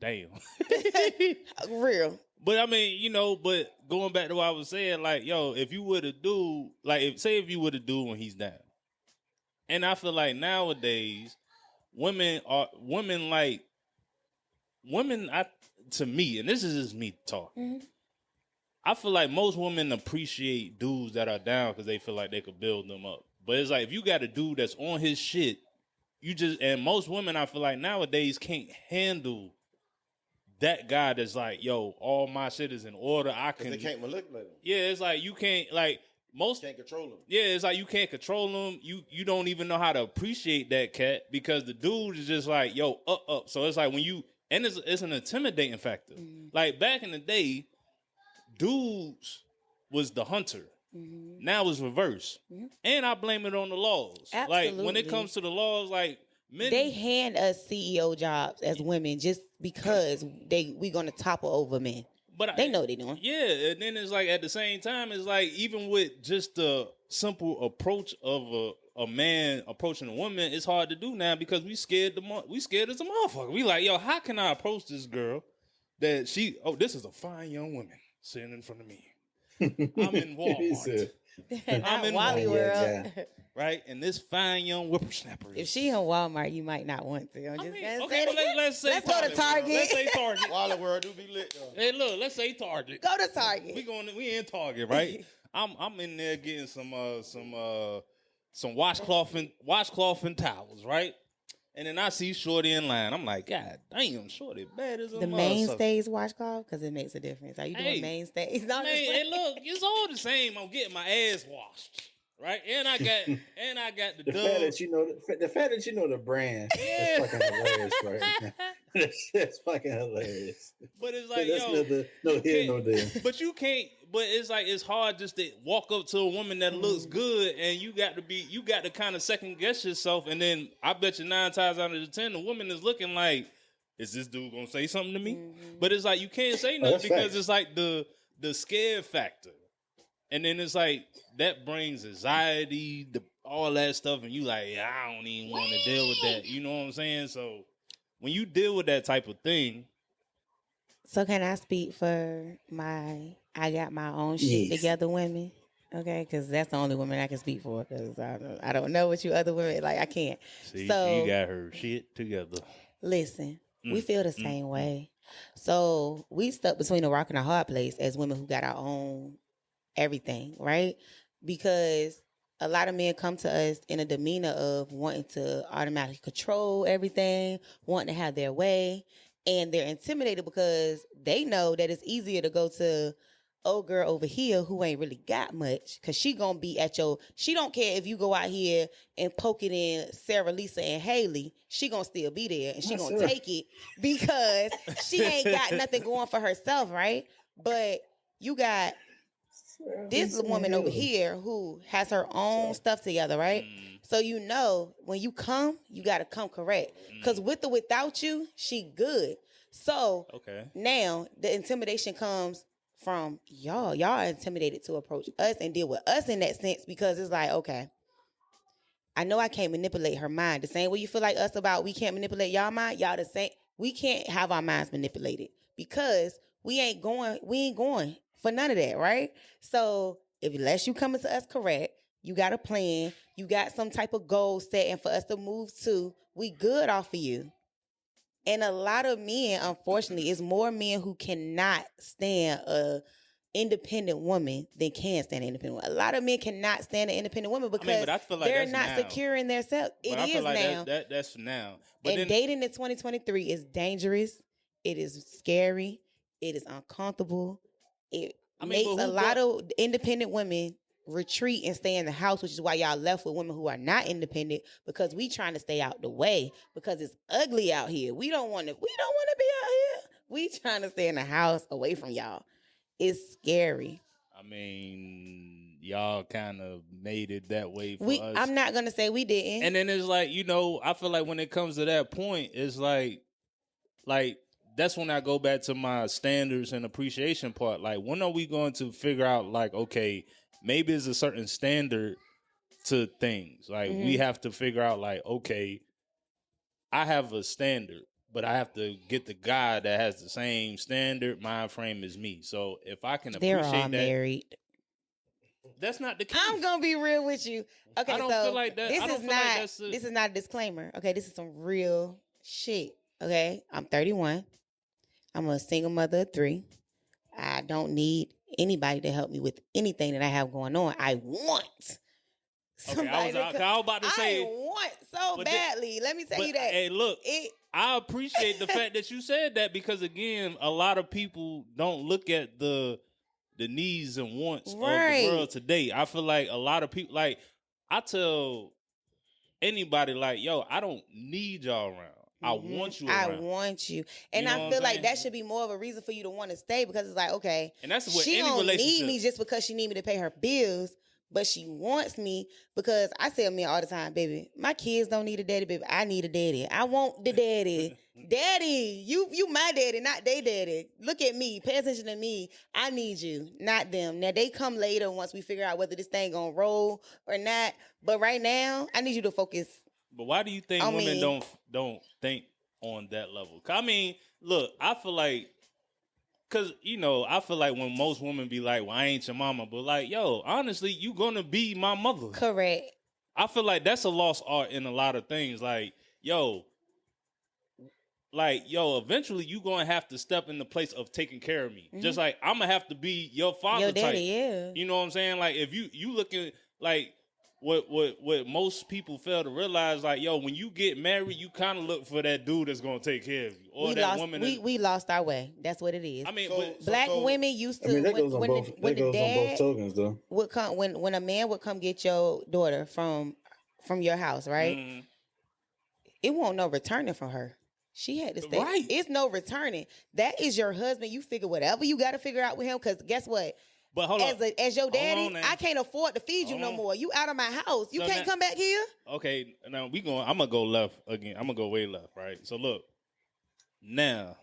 damn, real. But I mean, you know, but going back to what I was saying, like, yo, if you were to do, like, if you were to do when he's down, and I feel like nowadays, women, to me, and this is just me talking, I feel like most women appreciate dudes that are down because they feel like they could build them up. But it's like, if you got a dude that's on his shit, and most women, I feel like nowadays can't handle that guy that's like, yo, all my shit is in order. They can't manipulate him. Yeah, it's like you can't can't control him. Yeah, it's like you can't control him. You don't even know how to appreciate that cat because the dude is just like, yo, up. So it's like when you it's an intimidating factor. Like back in the day, dudes was the hunter. Now it's reverse. And I blame it on the laws. Absolutely. Like when it comes to the laws, like men, they hand us CEO jobs as women just because we gonna topple over men. But they know what they're doing. Yeah, and then it's like at the same time, it's like even with just the simple approach of a man approaching a woman, it's hard to do now because we scared as a motherfucker. We like, yo, how can I approach this girl that this is a fine young woman sitting in front of me. I'm in Walmart. I'm in Wally World. Right? And this fine young whippersnapper. If she in Walmart, you might not want to. I'm just gonna say let's say let's go to Target. Let's say Target. Wally World do be lit though. Hey, look, let's say Target. Go to Target. We in Target, right? I'm in there getting some washcloth and towels, right? And then I see Shorty in line. I'm like, God damn, Shorty bad as a the mainstays washcloth because it makes a difference. Are you doing mainstays? Hey, look, it's all the same. I'm getting my ass washed. Right, and I got the fact that you know the brand is fucking hilarious, right? That's fucking hilarious. But it's like, no here, no there. But you can't. But it's like it's hard just to walk up to a woman that looks good, and you got to kind of second guess yourself, and then I bet you 9 times out of 10, the woman is looking like, is this dude gonna say something to me? But it's like you can't say nothing because it's like the scared factor. And then it's like that brings anxiety, all that stuff, and you like, yeah, I don't even want to deal with that. You know what I'm saying? So when you deal with that type of thing. So can I speak for I got my own shit together women? Okay, because that's the only woman I can speak for. Because I don't know what you other women like. I can't. See, so you got her shit together. Listen, we feel the same way. So we stuck between a rock and a hard place as women who got our own everything, right? Because a lot of men come to us in a demeanor of wanting to automatically control everything, wanting to have their way, and they're intimidated because they know that it's easier to go to old girl over here who ain't really got much because she gonna be she don't care if you go out here and poke it in Sarah, Lisa, and Haley, she gonna still be there and she gonna take it because she ain't got nothing going for herself, right? But you got this woman over here who has her own stuff together, right? So you know when you come, you got to come correct. Because with or without you, she good. So now the intimidation comes from y'all. Y'all are intimidated to approach us and deal with us in that sense because it's like, okay, I know I can't manipulate her mind. The same way you feel like us about we can't manipulate y'all mind, y'all the same. We can't have our minds manipulated because we ain't going for none of that, right? So unless you coming to us correct, you got a plan, you got some type of goal set and for us to move to, we good off of you. And a lot of men, unfortunately, it's more men who cannot stand a independent woman than can stand an independent woman. A lot of men cannot stand an independent woman because but I feel like they're that's not now. secure in themselves. It But I feel is like now. that's for now. But And then, dating in 2023 is dangerous. It is scary. It is uncomfortable. It makes a lot of independent women retreat and stay in the house, which is why y'all left with women who are not independent because we trying to stay out the way because it's ugly out here. We don't want to be out here. We trying to stay in the house away from y'all. It's scary. I mean, y'all kind of made it that way for us. I'm not gonna say we didn't. And then it's like, I feel like when it comes to that point, it's like that's when I go back to my standards and appreciation part. Like, when are we going to figure out, like, okay, maybe there's a certain standard to things. Like, we have to figure out, like, okay, I have a standard, but I have to get the guy that has the same standard mind frame as me. So if I can appreciate they're all that, married. That's not the case. I'm gonna be real with you. Okay, I don't so feel like that. this is not a disclaimer. Okay, this is some real shit. Okay, I'm 31. I'm a single mother of 3. I don't need anybody to help me with anything that I have going on. I want somebody. I was about to say. I want so badly. Let me tell you that. Hey, look, I appreciate the fact that you said that because again, a lot of people don't look at the needs and wants of the world today. I feel like a lot of people, like, I tell anybody, like, yo, I don't need y'all around. I want you around. I want you. And I feel like that should be more of a reason for you to want to stay because it's like, okay, and that's what she any don't relationship. need me just because she need me to pay her bills, but she wants me because I tell me all the time, baby, my kids don't need a daddy, baby. I need a daddy. I want the daddy. Daddy, you my daddy, not they daddy. Look at me. Pay attention to me. I need you, not them. Now, they come later once we figure out whether this thing gonna roll or not. But right now, I need you to focus. But why do you think women don't think on that level? I mean, look, I feel like, because, I feel like when most women be like, well, I ain't your mama, but like, yo, honestly, you gonna be my mother. Correct. I feel like that's a lost art in a lot of things. Like, eventually you gonna have to step in the place of taking care of me. Just like I'm gonna have to be your father your daddy, type. Yeah. You know what I'm saying? Like, if you looking like what most people fail to realize, like, yo, when you get married, you kind of look for that dude that's gonna take care of you, or woman. We lost our way. That's what it is. I mean, black women used to. that goes on both tokens, though. Would come when a man would come get your daughter from your house, right? Mm-hmm. It won't no returning from her. She had to stay. Right. It's no returning. That is your husband. You figure whatever you got to figure out with him. Because guess what? But hold on. As your daddy, I can't afford to feed you no more. You out of my house. You can't come back here. Okay, now I'm gonna go left again. I'm gonna go way left, right? So look, now,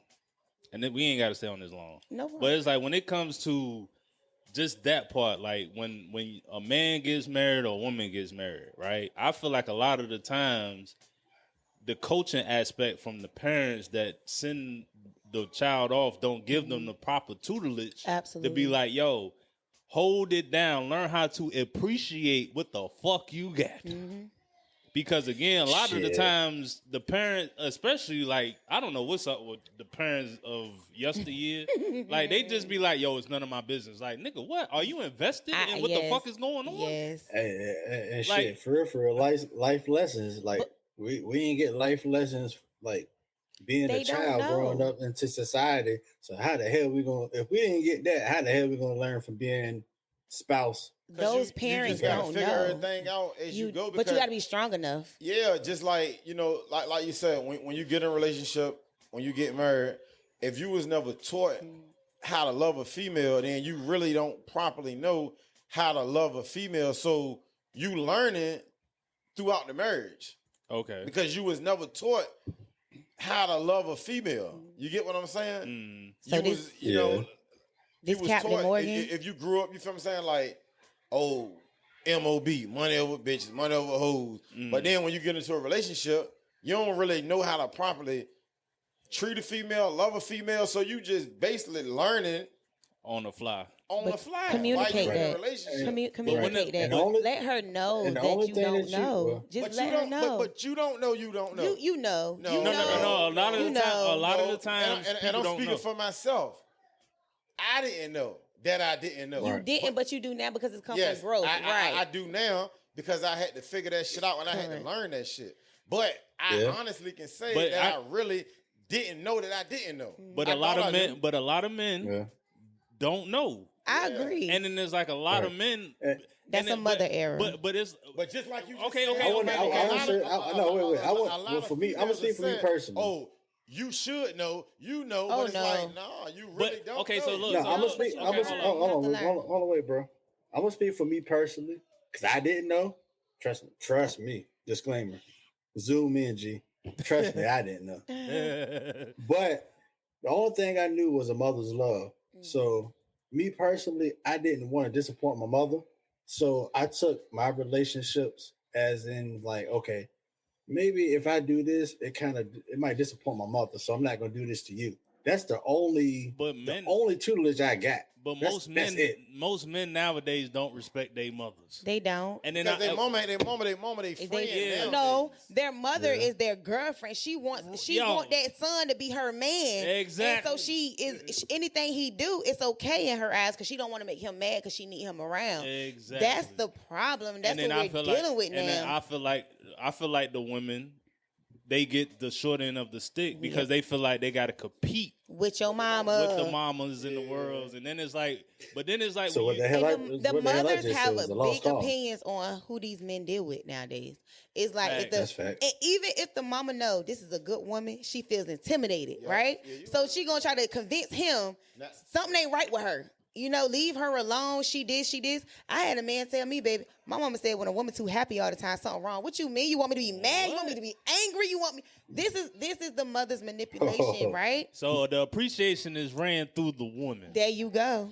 and then we ain't gotta stay on this long. No problem. But it's like when it comes to just that part, like when a man gets married or a woman gets married, right? I feel like a lot of the times the coaching aspect from the parents that send the child off don't give them the proper tutelage. Absolutely. To be like, yo, hold it down. Learn how to appreciate what the fuck you got. Mm-hmm. Because again, a lot of the times the parents, especially like, I don't know what's up with the parents of yesteryear. Like, they just be like, yo, it's none of my business. Like, nigga, what? Are you invested in what the fuck is going on? Yes. And shit, for real, life lessons. Like, we ain't get life lessons, like, being a child growing up into society. So how the hell we gonna, if we didn't get that, how the hell we gonna learn from being spouse? Those parents don't figure know everything out as you go. But you gotta be strong enough. Yeah, just like, like you said, when you get in a relationship, when you get married, if you was never taught how to love a female, then you really don't properly know how to love a female. So you learn it throughout the marriage. Okay. Because you was never taught how to love a female. You get what I'm saying? Mm. You he This was Captain taught. Morgan. If you grew up, you feel what I'm saying, like, oh, MOB, money over bitches, money over hoes. But then when you get into a relationship, you don't really know how to properly treat a female, love a female. So you just basically learning on the fly. on But the fly. communicate while you're in that. a relationship. Communicate that. And only- Let her know and the that only you thing don't that you- know. well, Just But let you her don't. know. But you don't know. You don't know. You know. No. You No, know. A lot of You the time, know. a lot of the No, times, and people I'm don't speaking know. for myself. I didn't know that I didn't know. You didn't, but you do now because it's come Yes, from growth. I Right. do now because I had to figure that shit out and I had to Correct. learn that shit. But I honestly can say But that I really didn't know that I didn't know. But I a lot thought I of men, knew. but a lot of men Yeah. don't know. I agree. And then there's like a lot of men. That's a mother error. But it's But just like you just Okay, said, okay, I want okay, to okay. say, no, wait. I a want, lot well, of for me, I'm gonna females speak for me have said, personally. Oh, you should know, you know, Oh, but it's no. like, no, you really But- don't okay, know. so look, No, so I'm gonna look, speak. okay, I'm gonna hold hold on. on, You have to learn. hold on, wait, bro. I'm gonna speak for me personally because I didn't know. Trust me. Disclaimer. Zoom in, G. Trust me, I didn't know. But the only thing I knew was a mother's love. So me personally, I didn't want to disappoint my mother. So I took my relationships as in like, okay, maybe if I do this, it might disappoint my mother. So I'm not gonna do this to you. That's the only men- the only tutelage I got. But That's it. most men nowadays don't respect their mothers. They don't. And then Because they mama, they Is friend. Yeah. No, their mother is their girlfriend. She want Yo. that son to be her man. Exactly. And so anything he do, it's okay in her eyes because she don't want to make him mad because she need him around. Exactly. That's the problem. That's And then what we're dealing with and then now. I feel like the women, they get the short end of the stick because they feel like they got to compete With your mama. with the mamas in the world, and then it's like, So what the hell? The what the hell I mothers just have said was a a lost big cause. opinions on who these men deal with nowadays. It's like if That's fact. and even if the mama know this is a good woman, she feels intimidated, right? So she gonna try to convince him something ain't right with her. You know, leave her alone. She did. I had a man tell me, baby, my mama said when a woman too happy all the time, something wrong. What you mean? You want me to be mad? You want me to be angry? You want me? This is the mother's manipulation, right? So the appreciation is ran through the woman. There you go.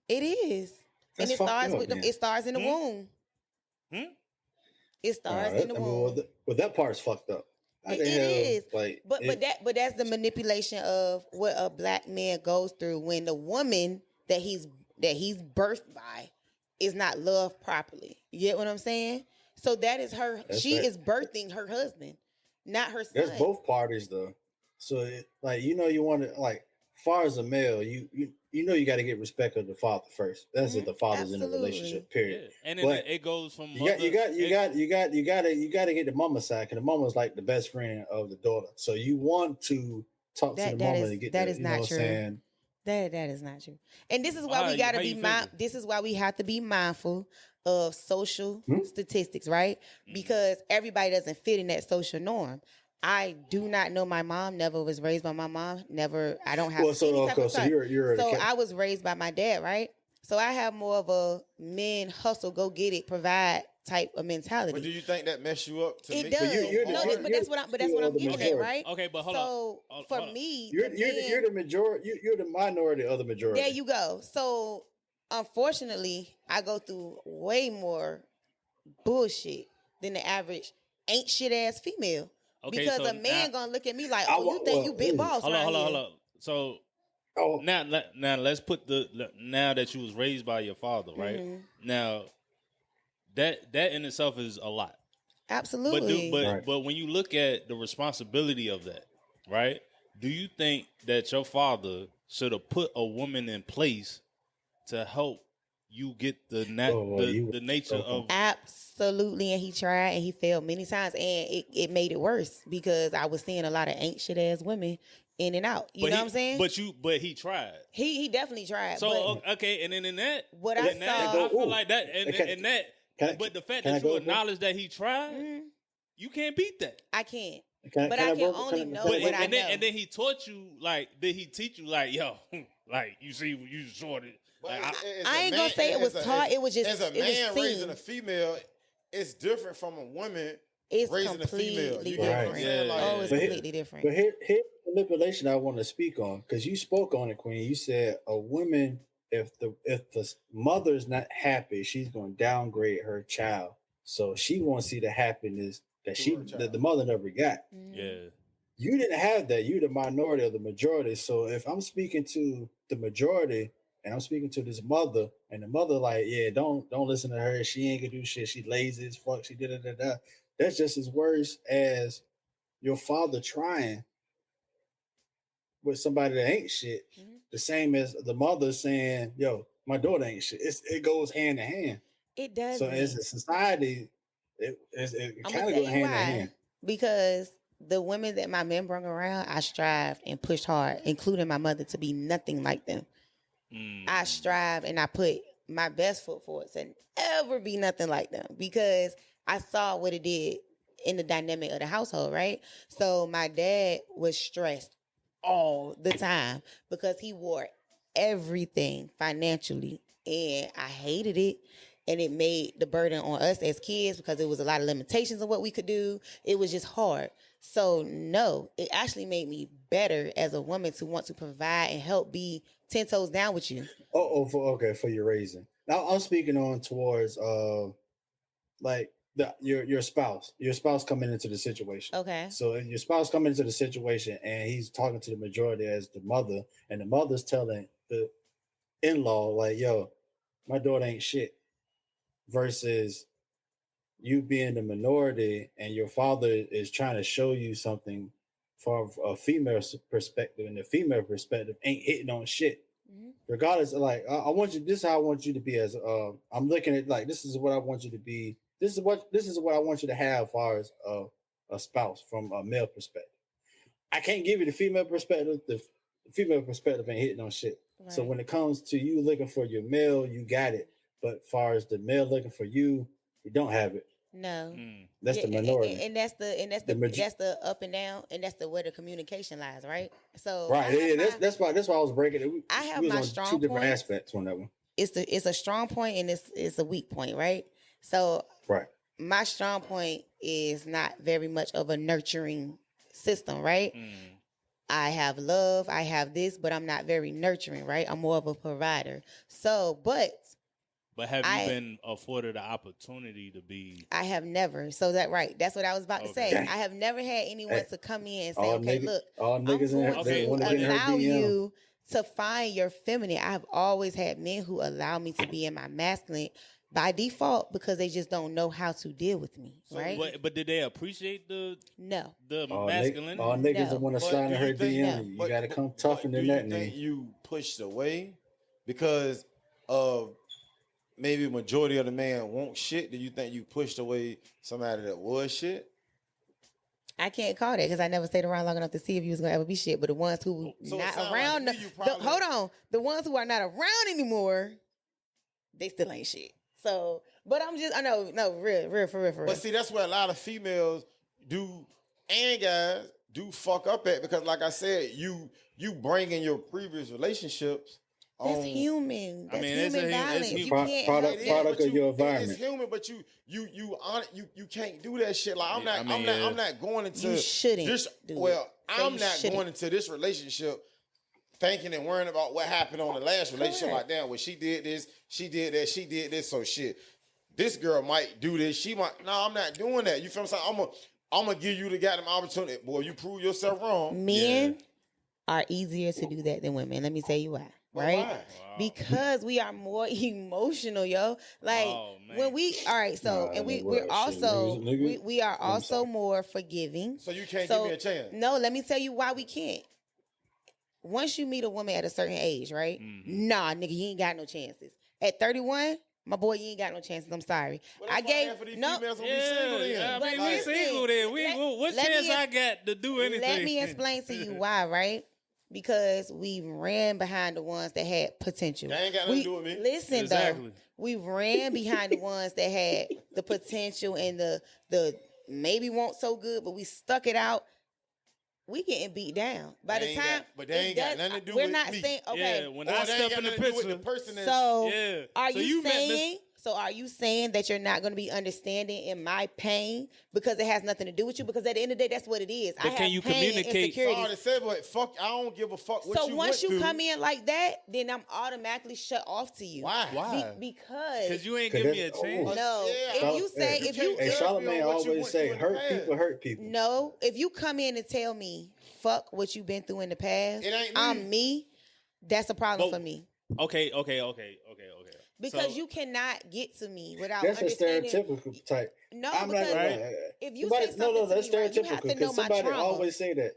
It is. That's And it fucked starts up, with them. man. It starts in the womb. It starts in the womb. That part's fucked up. How It the hell, is. Like, But that's the manipulation of what a black man goes through when the woman that he's birthed by is not loved properly. You get what I'm saying? So that is her. She is birthing her husband, not her son. There's both parties though. So you want to far as a male, you you got to get respect of the father first. That's if the father's in a Absolutely. relationship. Period. Yeah. And then But it goes from You got to get the mama side because the mama's like the best friend of the daughter. So you want to talk to the mama and get that the, is you know not what true. I'm saying? That is not true. And this is why How we got to you be figure? this is why we have to be mindful of social statistics, right? Because everybody doesn't fit in that social norm. I do not know my mom, never was raised by my mom, never I don't have Well, so any type of so son. you're So I was raised by my dad, right? So I have more of a men hustle, go get it, provide type of mentality. But do you think that mess you up? It make does. you No, hard? but that's what I'm the getting at, majority. right? Okay, but hold so on. for Hold on. me, you're the men- the majority. You're the minority of the majority. there you go. So unfortunately, I go through way more bullshit than the average ain't shit ass female. Okay, Because so a man now- gonna look at me like, oh, you think you big boss Hold right on. here. So Oh, now let's put now that you was raised by your father, right? Mm-hmm. Now that in itself is a lot. Absolutely. But when you look at the responsibility of that, right? Do you think that your father should have put a woman in place to help you get the nature of Absolutely, and he tried and he failed many times, and it made it worse because I was seeing a lot of ain't shit ass women in and out. You know what I'm saying? But he tried. He definitely tried. So but okay, and then in that, what I in that, saw, I feel like that, Can but the fact can I that you go, acknowledge that he tried, you can't beat that. I can't. Can But I can go- only can- know can- But what I and then know. and then he taught you did he teach you yo you see you sorted. But Like, as I a ain't gonna say it was taught, it was just- as a it was man raising seen. a female. It's different from a woman It's raising a female. completely You get what I'm different. saying? Yeah. Like, Oh, it's But here- completely different. But here's the manipulation I want to speak on because you spoke on it, Queen. You said a woman if the mother's not happy, she's going to downgrade her child. So she won't see the happiness that the mother never got. Yeah. You didn't have that. You the minority or the majority. So if I'm speaking to the majority and I'm speaking to this mother, and the mother like, yeah, don't listen to her. She ain't gonna do shit. She lazy as fuck. She did it. That's just as worse as your father trying with somebody that ain't shit. The same as the mother saying, "Yo, my daughter ain't shit." It goes hand in hand. It does. So as a society, it kind of goes hand in hand. Because the women that my men brought around, I strived and pushed hard, including my mother, to be nothing like them. I strive and I put my best foot forward to never be nothing like them because I saw what it did in the dynamic of the household, right? So my dad was stressed all the time because he wore everything financially, and I hated it. And it made the burden on us as kids because it was a lot of limitations of what we could do. It was just hard. So no, it actually made me better as a woman to want to provide and help be 10 toes down with you. For your raising. Now I'm speaking on towards like your spouse. Your spouse coming into the situation. Okay. So if your spouse coming into the situation and he's talking to the majority as the mother, and the mother's telling the in-law like, yo, my daughter ain't shit, versus you being the minority and your father is trying to show you something from a female perspective, and the female perspective ain't hitting on shit. Regardless of like, I want you, this is how I want you to be as I'm looking at like, this is what I want you to be. This is what I want you to have as far as a spouse from a male perspective. I can't give you the female perspective. The female perspective ain't hitting on shit. Right. So when it comes to you looking for your male, you got it. But as far as the male looking for you, you don't have it. No, that's the minority, and that's the up and down, and that's the where the communication lies, right? So right, that's why I was breaking it. I have my strong two different points. aspects on that one. It's a strong point and it's a weak point, right? So right, my strong point is not very much of a nurturing system, right? I have love, I have this, but I'm not very nurturing, right? I'm more of a provider. So, But have you been afforded the opportunity to be? I have never. So that's what I was about to say. I have never had anyone to come in and say, "Okay, look, all niggas I'm going to allow you to find your feminine." I have always had men who allow me to be in my masculine by default because they just don't know how to deal with me, right? But did they appreciate the masculinity? All niggas that want to slide in her DM, you got to come tougher than that. Do you think you pushed away because of maybe majority of the man won't shit? Do you think you pushed away somebody that was shit? I can't call that because I never stayed around long enough to see if you was gonna ever be shit. But the ones who not around, hold on, the ones who are not around anymore, they still ain't shit. So, but I know, real for real. But see, that's where a lot of females do and guys do fuck up at, because like I said, you bring in your previous relationships. That's human. That's human violence. You can't product of your environment. It's human, but you can't do that shit. Like I'm not going into. You shouldn't. I'm not going into this relationship thinking and worrying about what happened on the last relationship. Like, damn, well, she did this, she did that, she did this. So shit, this girl might do this. She might. No, I'm not doing that. You feel what I'm saying? I'm gonna give you the goddamn opportunity. Boy, you prove yourself wrong. Men are easier to do that than women. Let me tell you why. Right? Wow. Because we are more emotional, yo. Like when we we're also more forgiving. So you can't give me a chance. No, let me tell you why we can't. Once you meet a woman at a certain age, right? Nah, nigga, you ain't got no chances. At 31, my boy, you ain't got no chances. I'm sorry. Well, I gave no. We single then. What chance I got to do anything? Let me explain to you why, right? Because we ran behind the ones that had potential. That ain't got nothing to do with me. Listen, though, we ran behind the ones that had the potential and the maybe won't so good, but we stuck it out. We getting beat down by the time. But they ain't got nothing to do with me. We're not saying okay. Yeah, when I step in the picture, the person so are you saying? So are you saying that you're not going to be understanding in my pain because it has nothing to do with you? Because at the end of the day, that's what it is. But I can have you pain and communicate? insecurities. Sorry to say, but fuck, I don't give a fuck what So you once went you through. come in like that, then I'm automatically shut off to you. Why? Because Because you ain't give me a chance. no. Yeah. If you say You if you can't Hey, judge me Charlamagne on what you always went say, through in the hurt past. people hurt people. no, if you come in and tell me fuck what you've been through in the past, It ain't me. I'm me. That's a problem But- for me. Okay. Because So- you cannot get to me without That's a understanding. stereotypical type. No, I'm not because gonna Right. lie. if you Somebody- say something to that's me, right, you have stereotypical to know because my somebody trauma. always say that.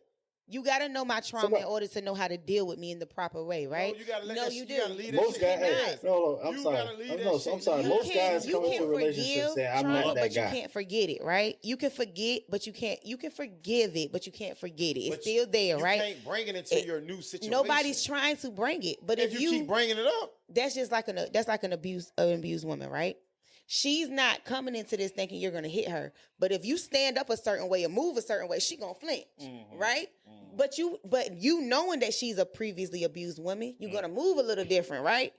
You got to know my trauma Somebody- in order to know how to deal with me in the proper way, right? No, you gotta let no, that you shit- do. you gotta leave that Most shit guys, in the hey, past. no, I'm You sorry. gotta leave that I'm shit sorry. in the Most past. guys you come into can relationships forgive saying, "I'm trauma, not that but guy." you can't forget it, right? You can forget, but you can't. You can forgive it, but you can't forget it. It's But still there, You right? can't bring it into It- your new situation. Nobody's trying to bring it, but If you keep bringing it up, that's just like an abused woman, right? She's not coming into this thinking you're gonna hit her, but if you stand up a certain way or move a certain way, she gonna flinch, right? But you knowing that she's a previously abused woman, you're gonna move a little different, right?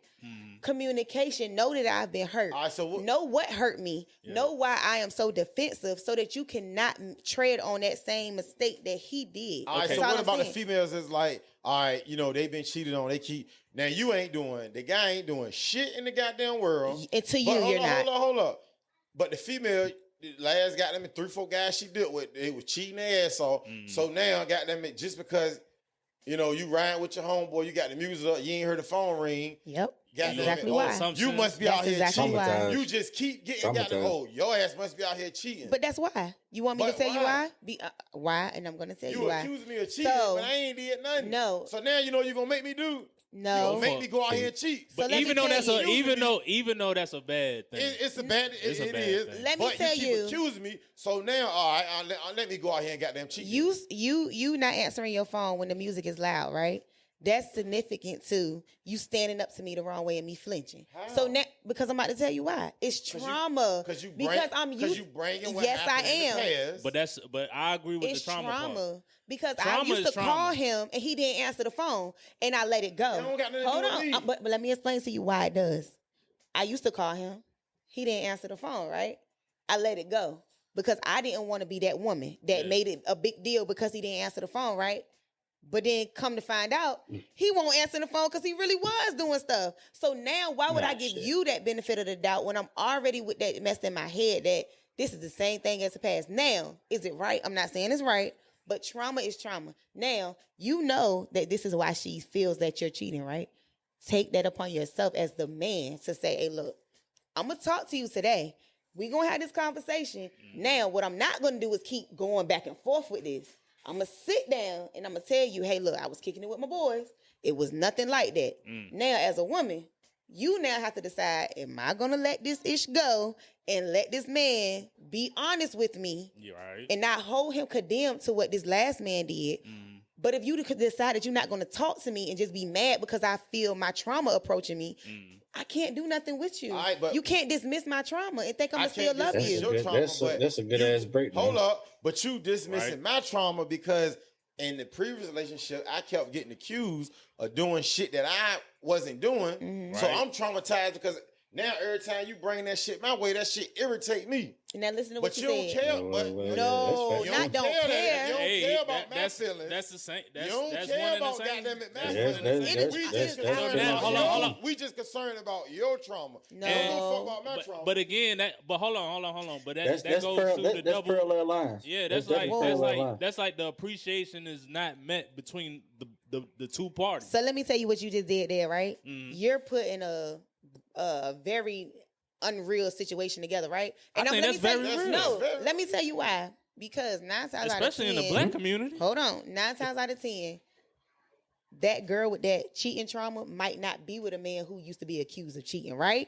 Communication. Know that I've been hurt. All right, so know what hurt me. Know why I am so defensive, so that you cannot tread on that same mistake that he did. all right, That's so all what I'm about the saying. females is like, all right, they've been cheated on. They keep, now you ain't doing, the guy ain't doing shit in the goddamn world. And to you, But you're not. Hold up. But the female, the last goddamn 3-4 guys she dealt with, they was cheating their ass off. So now, goddamn it, just because, you riding with your homeboy, you got the music up, you ain't heard the phone ring. Yep. Goddamn Exactly it, why. You must be That's out here exactly cheating. why. You just keep getting goddamn, Traumatized. your ass must be out here cheating. But that's why. You want me But to tell you why? why? Why? And I'm going to tell you you why. accuse me of cheating, So, but I ain't did nothing. no. So now you know you're gonna make me do. No. You make me go out here and cheat. So But let even me though tell that's you. even though that's a bad thing. It's a bad. It's a It bad is. thing. Let me but tell you you. keep accusing me. So now, all right, let me go out here and goddamn cheat. You not answering your phone when the music is loud, right? That's significant too. You standing up to me the wrong way and me flinching. How? So now, because I'm about to tell you why. It's trauma. Because you bringing what Yes, I happened in the am. past. But I agree with It's the trauma part. because Trauma I used is to call trauma. him and he didn't answer the phone and I let it go. It don't got nothing to Hold do with on, me. but let me explain to you why it does. I used to call him, he didn't answer the phone, right? I let it go because I didn't want to be that woman that made it a big deal because he didn't answer the phone, right? But then come to find out, he won't answer the phone because he really was doing stuff. So now, why would I give you that benefit of the doubt when I'm already with that mess in my head that this is the same thing as the past? Now, is it right? I'm not saying it's right, but trauma is trauma. Now, you know that this is why she feels that you're cheating, right? Take that upon yourself as the man to say, hey, look, I'm going to talk to you today. We're going to have this conversation. Now, what I'm not going to do is keep going back and forth with this. I'm going to sit down and I'm going to tell you, hey, look, I was kicking it with my boys. It was nothing like that. Now, as a woman, you now have to decide, am I going to let this ish go and let this man be honest with me You're right. and not hold him condemned to what this last man did? But if you could decide that you're not going to talk to me and just be mad because I feel my trauma approaching me, I can't do nothing with you. All right, but you can't dismiss my trauma and think I'm I going to still can't love dismiss you. your trauma, That's a good you- ass breakdown. Hold up, but you dismissing Right. my trauma because in the previous relationship, I kept getting accused of doing shit that I wasn't doing. So Right. I'm traumatized because now every time you bring that shit my way, that shit irritate me. Now listen to But what you you don't said. care. Well, But well, you No, that's you fair. not don't that. care. You don't Hey, care about my that's feelings. that's the same. That's You don't that's care one and about the same. goddamn it, my That's feelings. one and the same. It is- We I just just- concerned hold about on, hold your- on. We just concerned about your trauma. No. You don't give a fuck about my trauma. But again, hold on. But that That's goes to the that's double. parallel lines. Yeah, that's definitely parallel lines. that's like the appreciation is not met between the two parties. So let me tell you what you just did there, right? Mm-hmm. You're putting a very unreal situation together, right? I think let that's me tell very you, real. no, That's very let me tell you why. Because 9 times out of 10, Especially in the black community. Hold on, 9 times out of 10, that girl with that cheating trauma might not be with a man who used to be accused of cheating, right?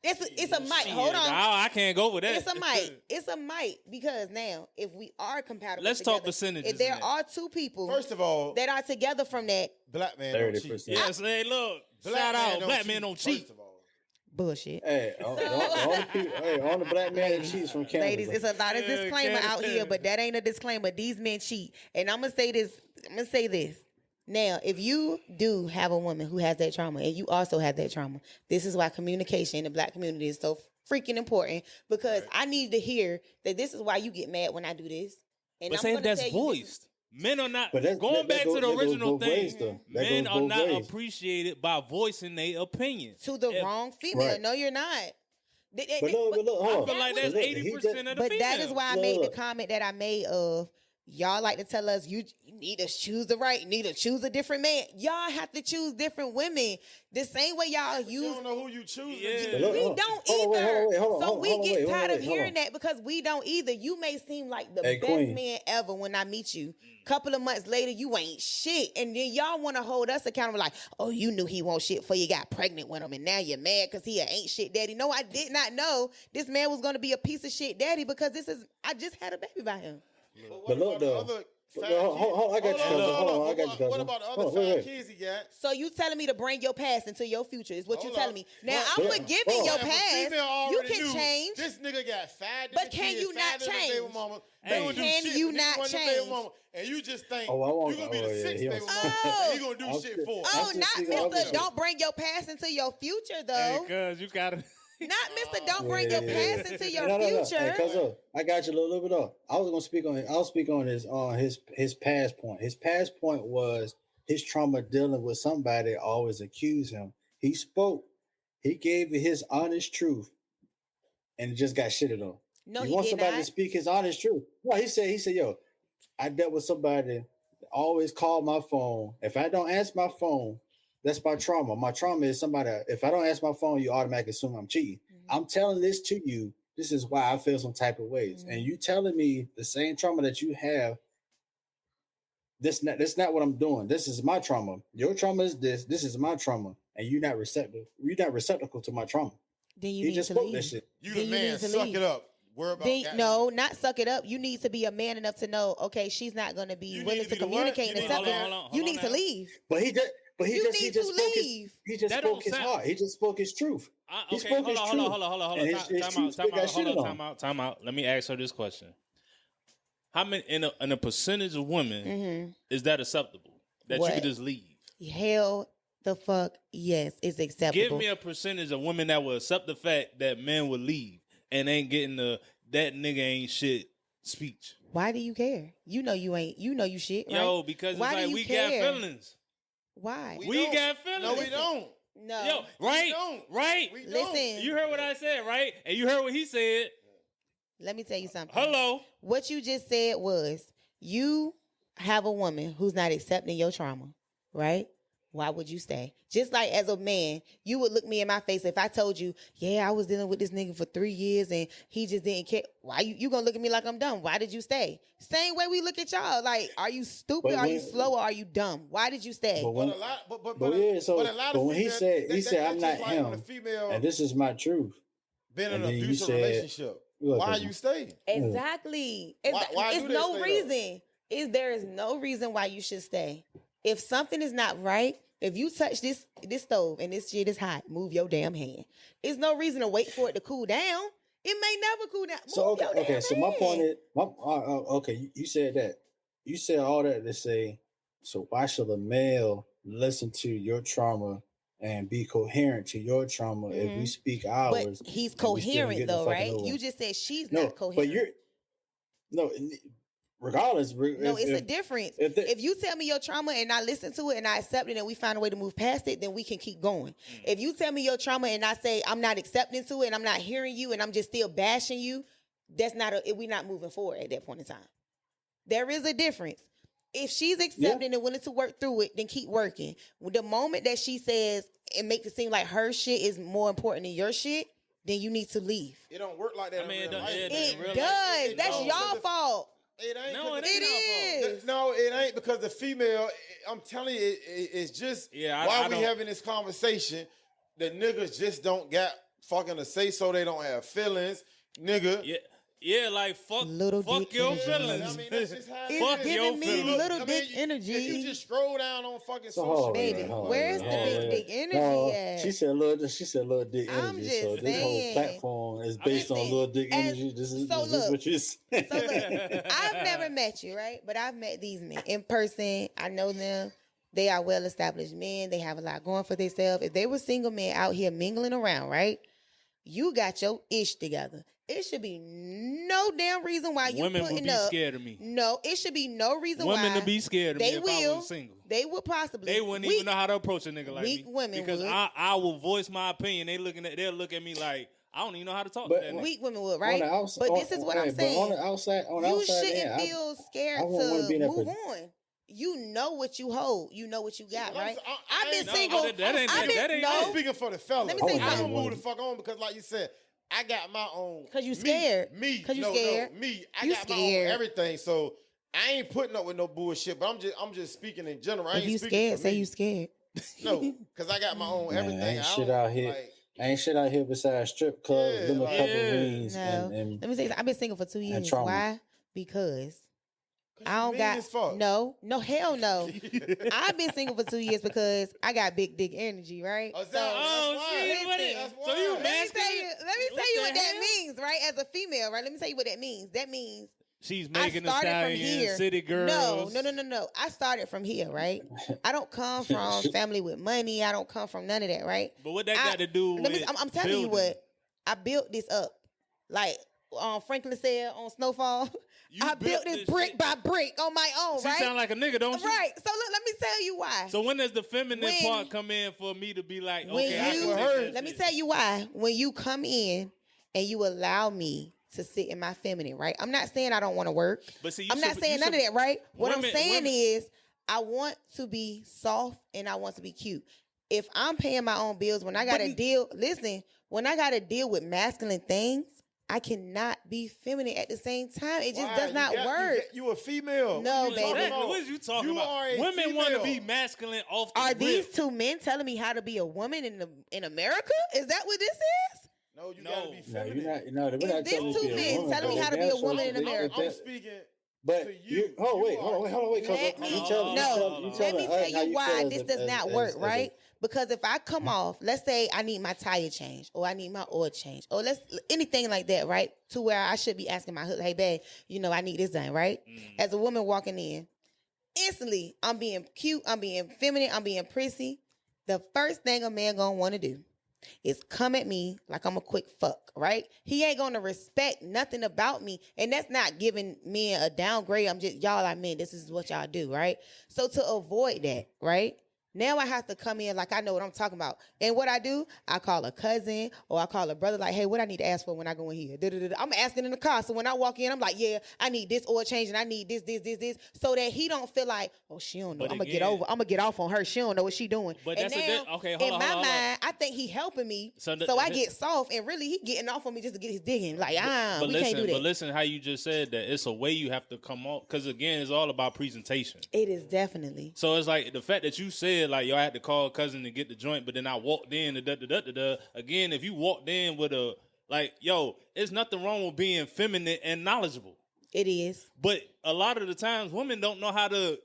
It's a might. Shit, Hold on. I can't go with that. It's a might. It's a might because now, if we are compatible, Let's talk together, percentages If there in that. are two people First of all, that are together from that, black man don't cheat. 30%. Yes, hey, look. Black Shout man out, black men don't cheat. First of all. bullshit. Hey, on the black man that cheats from Canada. Ladies, it's a lot of Yeah, disclaimer out here, but that ain't a disclaimer. These men cheat. And I'm gonna say this. Now, if you do have a woman who has that trauma and you also have that trauma, this is why communication in the Black community is so freaking important, because I need to hear that this is why you get mad when I do this. And But I'm say if gonna that's tell you this voiced. Men are not But that- going that back goes- to the that goes original both ways, thing. though. That Men goes are both not ways. appreciated by voicing their opinion. to the If- wrong female. Right. No, you're not. But look, I hold feel on. like That that's was- 80% of the But that is females. why I made the Look. comment that I made of y'all like to tell us you need to choose the right, you need to choose a different man. Y'all have to choose different women. The same way y'all You use don't know who you choose. Yeah. But look, we hold on. don't Hold on, wait, either. hold on, wait, hold on, So hold on, we hold on, get wait, hold on, tired of wait, hold hearing on. that because we don't either. You may seem like the Hey, best Queen. man ever when I meet you. Couple of months later, you ain't shit. And then y'all want to hold us accountable like, oh, you knew he won't shit before you got pregnant with him. And now you're mad because he a ain't shit daddy. No, I did not know this man was going to be a piece of shit daddy because I just had a baby by him. But look, though. Hold on, I got you, cousin. Hold on, I got you, cousin. What about the Hold other on, wait, 5 wait. kids he got? So you telling me to bring your past into your future is what you Hold telling up. me. Now, Well, I'm hold on, forgiving hold on. your If a past. female You already can knew change. This nigga got 5 But different can kids, you not 5 different change? baby mama. Hey. They gonna do Can shit you for not neither one of them change? baby mama, and you just think Oh, I won't. you gonna be the Oh, yeah, 6th he baby was- mama, Oh. and he gonna do I'm shit still- for. I'm Oh, still not speaking of Mr. it. Don't bring your past into your future, Hey, though. cuz you gotta. Not Mr. Don't bring your past into your No. future. Hey, cousin, I got you a little bit off. I was gonna speak on it. I'll speak on his past point. His past point was his trauma dealing with somebody always accused him. He spoke. He gave his honest truth, and it just got shitted on. No, you he want did somebody not. to speak his honest truth? No, he said, yo, I dealt with somebody that always called my phone. If I don't answer my phone, that's my trauma. My trauma is somebody. If I don't answer my phone, you automatically assume I'm cheating. Mm-hmm. I'm telling this to you. This is why I feel some type of ways. Mm-hmm. And you telling me the same trauma that you have. That's not what I'm doing. This is my trauma. Your trauma is this. This is my trauma, and you're not receptive. You're not receptacle to my trauma. Then you He need just to spoke leave. this shit. You Then the you man, need to suck leave. it up. Worry about Then, that. no, not suck it up. You need to be a man enough to know, okay, she's not going to be You willing need to to be the what? communicate You and need accept to- it. hold on You need to now. leave. But he just You need to spoke leave. he just That spoke don't his sound- heart. He just spoke his truth. He Okay, spoke hold his on, truth. hold on. And his truth still got shitted on. Time out. Let me ask her this question. How many in a percentage of women is that acceptable? That What? you could just leave? Hell the fuck yes, it's acceptable. Give me a percentage of women that will accept the fact that men will leave and ain't getting the that nigga ain't shit speech. Why do you care? You know you ain't. You know you shit, right? Yo, because it's Why do like you we care? got feelings. Why? We don't. got feelings. No, we Listen. don't. No. Yo, right? We don't. Right? We don't. Listen. You heard what I said, right? And you heard what he said. Let me tell you something. Hello. What you just said was you have a woman who's not accepting your trauma, right? Why would you stay? Just like as a man, you would look me in my face if I told you, yeah, I was dealing with this nigga for 3 years and he just didn't care. Why you gonna look at me like I'm dumb? Why did you stay? Same way we look at y'all. Like, are you stupid? But Are you when- slow? Or are you dumb? Why did you stay? But when, But a lot, but but a lot of when he females- said that- I'm that's not just like when a him, female and this is my truth. been in and an then you abusive said- relationship. Look, Why cousin. you stay? Exactly. Why It's do they no stay, though? reason. There is no reason why you should stay. If something is not right, if you touch this stove and this shit is hot, move your damn hand. There's no reason to wait for it to cool down. It may never cool down. So Move your damn so my hand. point is, you said that. You said all that to say. So why should a male listen to your trauma and be coherent to your trauma if we speak ours? But he's and we still coherent get the though, fucking right? nowhere? You just said she's No, not coherent. but you're no. Regardless, No, it's a difference. If you tell me your trauma and I listen to it and I accept it and we find a way to move past it, then we can keep going. If you tell me your trauma and I say I'm not accepting to it and I'm not hearing you and I'm just still bashing you, we're not moving forward at that point in time. There is a difference. If she's accepting and willing to work through it, then keep working. The moment that she says and make it seem like her shit is more important than your shit, then you need to leave. It don't work like that. I mean, in real it don't- life. it It in real life, does. it That's don't. y'all fault. It ain't. No, it because ain't It our fault. is. No, it ain't because the female. I'm telling you, it's just Yeah, why I we don't- having this conversation. The niggas just don't got fucking to say so. They don't have feelings, nigga. Yeah, like fuck Little dick your energy. feelings. I mean, that's just how It's Fuck it is. your giving me feelings. little dick If energy. you just scroll down on fucking So social hold on, Baby, media, hold on, where's hold the on, big wait. dick energy No, at? she said little dick I'm energy. just So this whole saying. platform is based on Listen, little dick as- energy. This is so look. what you saying. So look, I've never met you, right? But I've met these men in person. I know them. They are well-established men. They have a lot going for themselves. If they were single men out here mingling around, right? You got your ish together. It should be no damn reason why you Women putting would be up. scared of me. No, it should be no reason why. Women to be scared of me They if I will. was single. They would possibly. They wouldn't even know how to approach a nigga like weak me. women because would. I will voice my opinion. They'll look at me like I don't even know how to talk But to that nigga. Weak women would, right? On the outside, But this is what I'm saying. But on the outside, You outside shouldn't end, feel scared I wouldn't wanna be in to that move on. You know what you hold. You know what you got, right? I've been No, single. that ain't- I'm speaking for the fellas. Let me tell you I something. don't move the fuck on because, like you said, I got my own. Cause you scared. Me. Cause you no, scared. No, me. I You got scared. my own everything. So I ain't putting up with no bullshit. But I'm just speaking in general. I If ain't you speaking scared, for say me. you scared. No, because I got my own Man, everything. ain't I shit don't, out here. like, Ain't shit out here besides strip clubs, Yeah, them a like- couple Yeah. rings, No. and Let me say, I've been single for 2 years. trauma. Why? Because 'cause I you don't mean got as fuck. no, hell no. I've been single for 2 years because I got big dick energy, right? Oh, is that- So- that's why. shit, what Listen, it- so you Let me let me masculine? tell you What what the that hell? means, right? As a female, right? Let me tell you what that means. That means She's I Megan Thee started from Stallion, here. City Girls. No. I started from here, right? I don't come from family with money. I don't come from none of that, right? But what that got to do with I'm telling you building? what. I built this up. Like Franklin said on Snowfall, You I built this brick shit. by brick on my own, She right? sound like a nigga, don't she? Right. So look, let me tell you why. So when does the feminine When- part come in for me to be like, When okay, I you- can take that Let me shit? tell you why. When you come in and you allow me to sit in my feminine, right? I'm not saying I don't want to work. But see, you I'm not should- saying you none of should- that, right? What I'm women- saying women- is I want to be soft and I want to be cute. If I'm paying my own bills, when I got to when I got to deal with masculine things, I cannot be feminine at the same time. It just Why? does not work. You a female. No, What you talking baby. about? What is you talking You about? are a Women want to female. be masculine off the Are these rip. two men telling me how to be a woman in America? Is that what this is? No, you No. gotta be no, feminine. you're not. No, we're Is not this telling you to two be a men woman, telling me but how to if be a that's woman what- in if America? I'm that- speaking But to you, hold on, wait, because Let me- you tell No. you Let me us tell how you why feel this as does not work, as a- right? Because if I come off, let's say I need my tire change, or I need my oil change, or anything like that, right? To where I should be asking my husband, hey, babe, I need this done, right? As a woman walking in, instantly, I'm being cute, I'm being feminine, I'm being prissy. The first thing a man gonna want to do is come at me like I'm a quick fuck, right? He ain't gonna respect nothing about me. And that's not giving men a downgrade. I'm just, y'all are men. This is what y'all do, right? So to avoid that, right? Now I have to come in like I know what I'm talking about. And what I do, I call a cousin or I call a brother like, hey, what I need to ask for when I go in here? Da-da-da-da. I'm asking in the car. So when I walk in, I'm like, yeah, I need this oil change and I need this. So that he don't feel like, oh, she don't know. But I'm going to again- get over. I'm going to get off on her. She don't know what she doing. But and that's a now, okay, hold in on, my hold on. mind, I think he helping me. So So, the- I get soft and really he getting off on me just to get his digging. Like, we can't do that. But listen, how you just said that it's a way you have to come off because again, it's all about presentation. It is definitely. So it's like the fact that you said like yo, I had to call a cousin to get the joint, but then I walked in. Again, if you walked in with a like, yo, there's nothing wrong with being feminine and knowledgeable. It is. But a lot of the times, women don't know how to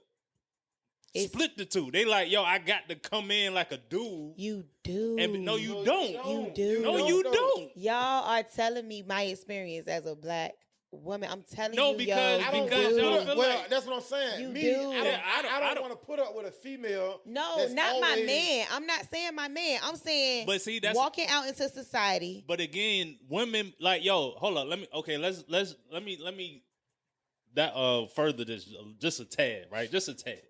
split the two. They like, yo, I got to come in like a dude. You do. And no, you don't. You do. No, you don't. Y'all are telling me my experience as a black woman. I'm telling No, you, because- yo, I don't because wanna y'all put feel up, well, like- that's what I'm saying. You Me, do. I don't, Yeah, I I don't- want to put up with a female. no, that's not my always- man. I'm not saying my man. I'm saying But see, that's- walking out into society. But again, women like, yo, hold on. Let me that further this just a tad, right? Just a tad.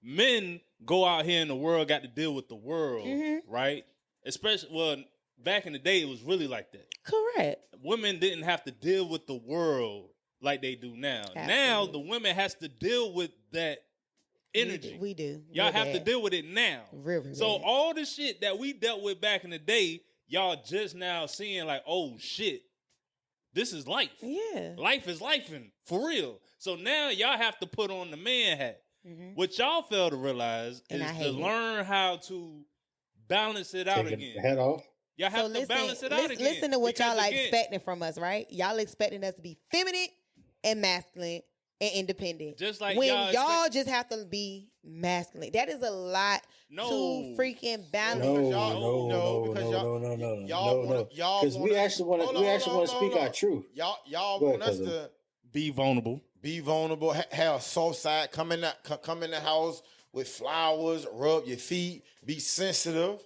Men go out here in the world, got to deal with the world, right? Especially back in the day, it was really like that. Correct. Women didn't have to deal with the world like they do now. Now the women has to deal with that energy. We do. Y'all Real have to bad. deal with it now. Real So bad. all the shit that we dealt with back in the day, y'all just now seeing like, oh shit, this is life. Yeah. Life is lifing for real. So now y'all have to put on the man hat. What y'all fail to realize And I is to hate it. learn how to balance it out Take the again. head off. Y'all have to balance it out again. Listen to what Because y'all are again, expecting from us, right? Y'all expecting us to be feminine and masculine and independent. Just like when y'all y'all just have to be masculine. That is a lot No. to freaking balance. No, y'all- because y'all wanna- y'all Because we wanna- actually want hold to. on, We hold actually on, want to hold speak on. our truth. Y'all Go want ahead, us cousin. to be vulnerable. be vulnerable, have a soft side, come in the house with flowers, rub your feet, be sensitive.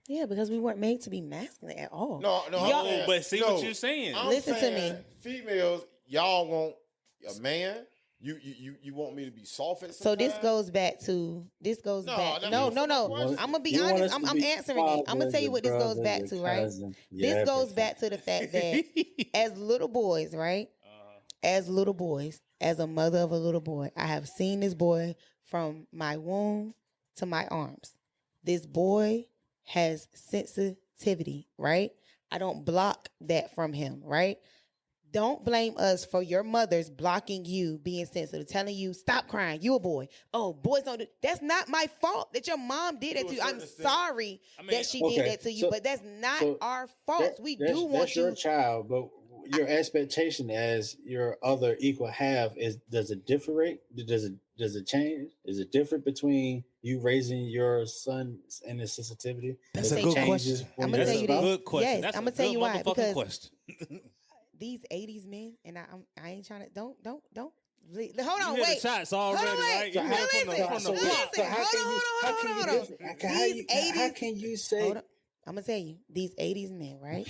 Yeah, because we weren't made to be masculine at all. No, I'm No, saying- but see no, what you're saying. I'm Listen to saying me. Females, y'all want a man. You want me to be soft at So this sometimes? goes back. No, back. that No, means no, my no. question. I'm gonna be You want honest. us to I'm be answering it. I'm gonna tell you what this father, goes back your to, right? cousin, This goes everything. back to the fact that as little boys, right? As little boys, as a mother of a little boy, I have seen this boy from my womb to my arms. This boy has sensitivity, right? I don't block that from him, right? Don't blame us for your mothers blocking you being sensitive, telling you, stop crying, you a boy. Oh, boys don't do. That's not my fault that your mom did that To to a you. I'm certain extent. sorry that she Okay, did that to you, so- but that's not so our fault. We do want that's your you. child, but your expectation as your other equal half does it differentiate? Does it change? Is it different between you raising your son and his sensitivity? That's Does a it good change question. when I'ma you're tell That's you a this. good question. Yes, That's I'ma a tell good you why, motherfucking because- question. These 80s men, and I ain't trying to don't. Hold You on, hear wait. the shots already, Hold on, wait. right? You So hear how- from the Listen, from the so block. listen. how can you Hold on. how can you say Hold on. I'm gonna tell you, these 80s men, right?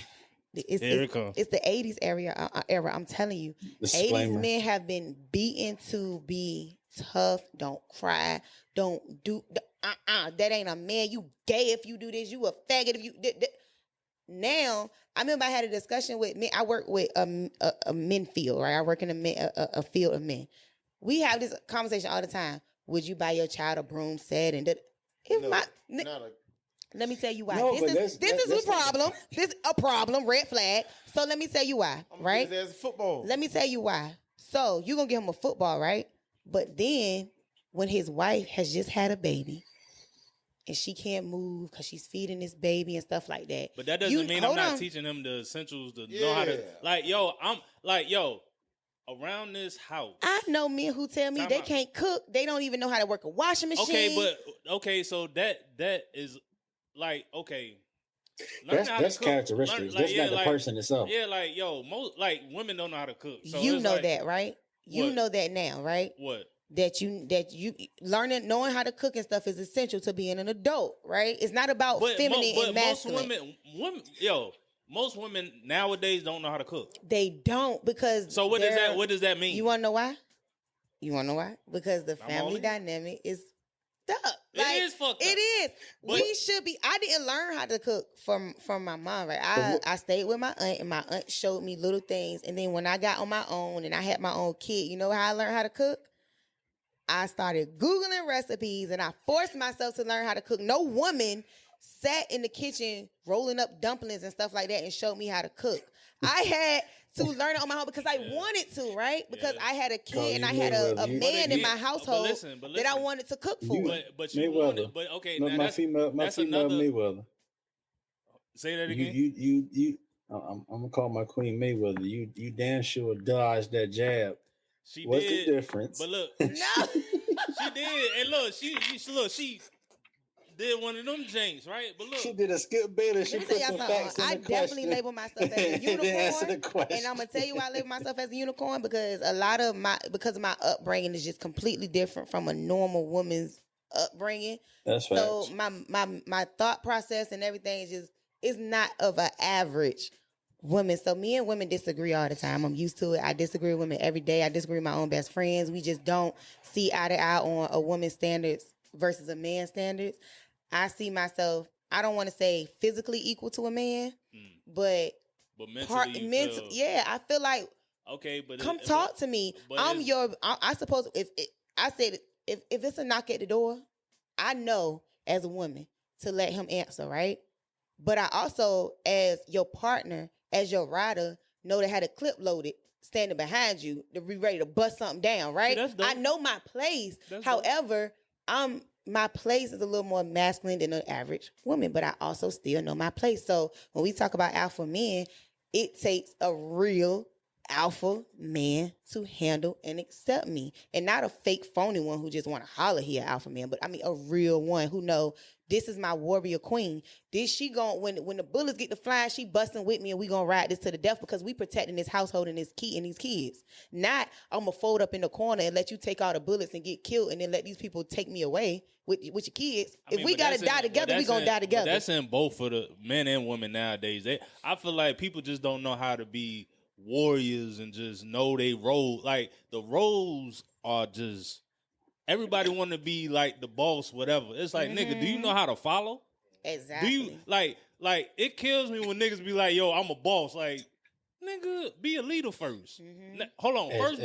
Here it comes. It's the 80s era. I'm telling you, 80s Disclaimer. men have been beaten to be tough. Don't cry. Don't do. That ain't a man. You gay if you do this. You a faggot if you. Now, I remember I had a discussion with men. I work with a men field, right? I work in a field of men. We have this conversation all the time. Would you buy your child a broom set? And No, not a let me tell you why. No, this but is that's a problem. This is a problem. Red flag. So let me tell you why. I'm Right? as football. Let me tell you why. So you gonna give him a football, right? But then when his wife has just had a baby and she can't move because she's feeding this baby and stuff like that. But that doesn't mean I'm hold not on. teaching them the essentials to know how to I'm around this house. I know men who tell me Time they out. can't cook. They don't even know how to work a washing machine. So that is like okay. Learn how to that's cook. characteristics. That's not the person itself. Yeah, most women don't know how to cook. So you it's know like, that, right? You What? know that now, right? What? That you knowing how to cook and stuff is essential to being an adult, right? It's not about feminine and masculine. Most women nowadays don't know how to cook. They don't, because So what does that mean? You want to know why? Because the I'm family all in. dynamic is stuck. It is fucked up. It is. But- We should be. I didn't learn how to cook from my mom, right? I stayed with my aunt, and my aunt showed me little things. And then when I got on my own and I had my own kid, you know how I learned how to cook? I started Googling recipes, and I forced myself to learn how to cook. No woman sat in the kitchen rolling up dumplings and stuff like that and showed me how to cook. I had to learn it on my own because I wanted to, right? Because Yeah. I had a kid Call and you I had a Mayweather. man in Yeah, my but household listen. that I wanted to cook for. You- But you Mayweather. wanted, but okay, No, now my that's female another. Mayweather. Say that You again. you I'm gonna call my queen Mayweather. You damn sure dodged that jab. She What's did, the difference? But look, No. she did, and look, she did one of them jinx, right? But look, She did a skip Bayless. She Let me put tell y'all some something. facts in I the definitely question. label myself as a And then answer the unicorn. question. And I'm gonna tell you why I label myself as a unicorn, because because of my upbringing is just completely different from a normal woman's upbringing. That's So facts. my thought process and everything is not of an average woman. So me and women disagree all the time. I'm used to it. I disagree with women every day. I disagree with my own best friends. We just don't see eye to eye on a woman's standards versus a man's standards. I see myself, I don't want to say physically equal to a man, but mentally, you feel, yeah, I feel like, okay, but come talk to me. but I'm it's- I suppose if it's a knock at the door, I know as a woman to let him answer, right? But I also, as your partner, as your rider, know to have a clip loaded, standing behind you to be ready to bust something down, right? that's dope. I know my place. That's dope. However, my place is a little more masculine than an average woman, but I also still know my place. So when we talk about alpha men, it takes a real alpha man to handle and accept me, and not a fake phony one who just want to holler he an alpha man, but I mean a real one who know this is my warrior queen. This she gon' when the bullets get to flying, she busting with me and we gonna ride this to the death because we protecting this household and this key and these kids. Not I'm gonna fold up in the corner and let you take all the bullets and get killed and then let these people take me away with your kids. If we gotta die together, we gonna die together. That's in both for the men and women nowadays. I feel like people just don't know how to be warriors and just know they role. Like the roles are just everybody want to be like the boss, whatever. It's like, nigga, do you know how to follow? Exactly. Do you like it kills me when niggas be like, yo, I'm a boss. Like, nigga, be a leader first. Hold on, first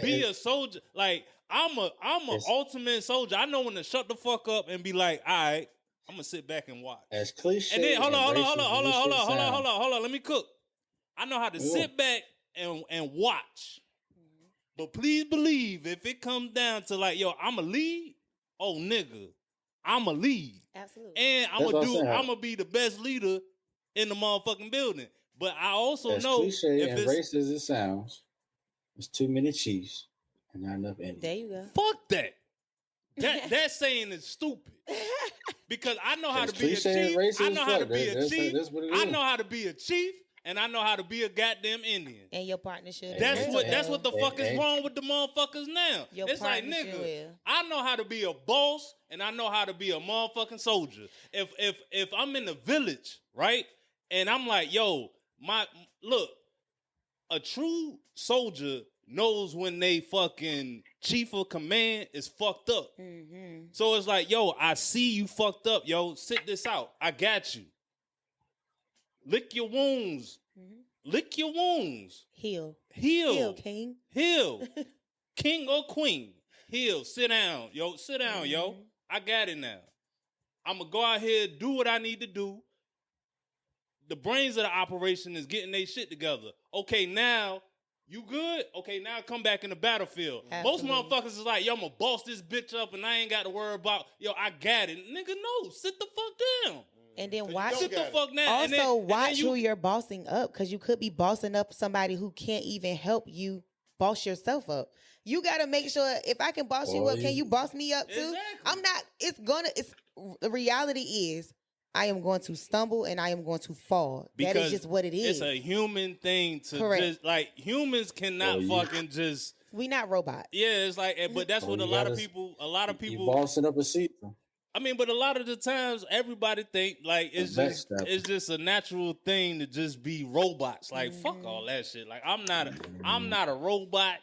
be a soldier. Like, I'm a ultimate soldier. I know when to shut the fuck up and be like, all right, I'm gonna sit back and watch. As cliche. And then hold on. Let me cook. I know how to sit back and watch. But please believe if it comes down to like, yo, I'm a lead. Oh, nigga, I'm a lead. Absolutely. And I'm gonna be the best leader in the motherfucking building. But I also know cliche if and it's racist as it sounds, there's too many Chiefs and not enough Indians. There you go. fuck that. That saying is stupid. Because I know how to be a chief. I know how to be a chief. I know how to be a chief. And I know how to be a goddamn Indian. And your partnership. That's what the fuck is wrong with the motherfuckers now. It's like, nigga, I know how to be a boss and I know how to be a motherfucking soldier. If I'm in the village, right? And I'm like, yo, look, a true soldier knows when they fucking chief of command is fucked up. Mm-hmm. So it's like, yo, I see you fucked up, yo. Sit this out. I got you. Lick your wounds. Mm-hmm. Lick your wounds. Heal. Heal, king. Heal. King or queen. Heal. Sit down, yo. Sit down, yo. I got it now. I'm going to go out here, do what I need to do. The brains of the operation is getting their shit together. Okay, now, you good? Okay, now come back in the battlefield. Absolutely. Most motherfuckers is like, yo, I'm going to boss this bitch up and I ain't got to worry about, yo, I got it. Nigga, no. Sit the fuck down. And then watch. Sit the fuck down. Also, watch who you're bossing up, because you could be bossing up somebody who can't even help you boss yourself up. You got to make sure, if I can boss you up, can you boss me up too? Exactly. The reality is, I am going to stumble and I am going to fall. That is just what it is. It's a human thing to Correct. just, like, humans cannot fucking just. We not robots. Yeah, it's like, but that's what a lot of people. You bossing up a season. I mean, but a lot of the times, everybody think like it's just a natural thing to just be robots. Like, fuck all that shit. Like, I'm not a robot,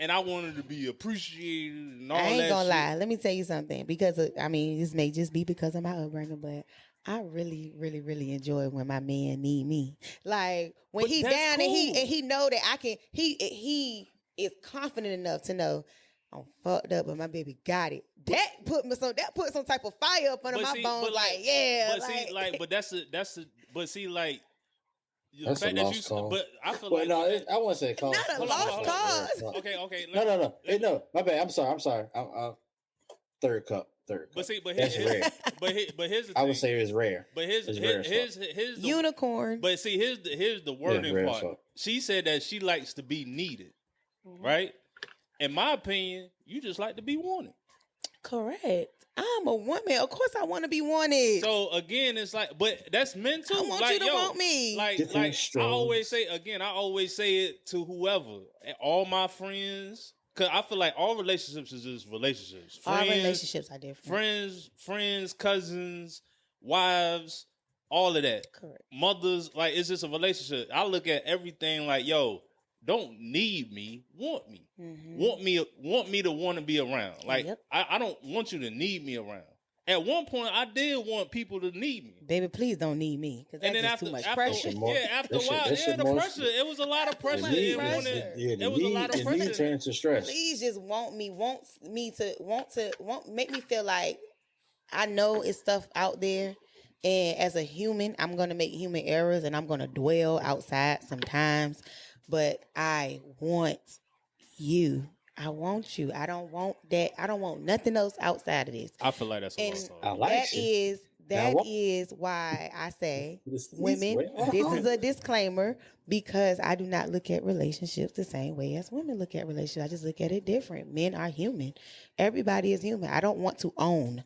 and I wanted to be appreciated and all that. I ain't gonna shit. lie. Let me tell you something. Because this may just be because of my upbringing, but I really, really, really enjoy when my man need me. Like when he down cool. and he know that I can. He is confident enough to know I'm fucked up, but my baby got it. That put some type of fire up under my bones. That's a lost cause. But I feel like I wouldn't say cause. Not a lost cause. Okay. No. My bad. I'm sorry. Third cup. But that's rare. But here's the thing. I would say it's rare. But here's the unicorn. But see, here's the wording part. She said that she likes to be needed, right? In my opinion, you just like to be wanted. Correct. I'm a woman. Of course I want to be wanted. So again, it's like, but that's men too. I want you to want me. Like I always say it to whoever. All my friends. Cause I feel like all relationships is just relationships. All relationships are different. Friends, cousins, wives, all of that. Correct. Mothers, like it's just a relationship. I look at everything like, yo, don't need me, want me. Mm-hmm. Want me to want to be around. Like I don't want you to need me around. At one point, I did want people to need me. Baby, please don't need me, because that's just too much pressure. After a while, the pressure. It was a lot of pressure. It was a lot of pressure. Turn to stress. Please just want me make me feel like I know it's stuff out there, and as a human, I'm gonna make human errors, and I'm gonna dwell outside sometimes. But I want you. I want you. I don't want that. I don't want nothing else outside of this. I feel like that's and I like That what? is why I say, This- women, wait, this is a disclaimer because I do not look at relationships the same way as women look at relationships. I just look at it different. Men are human. Everybody is human. I don't want to own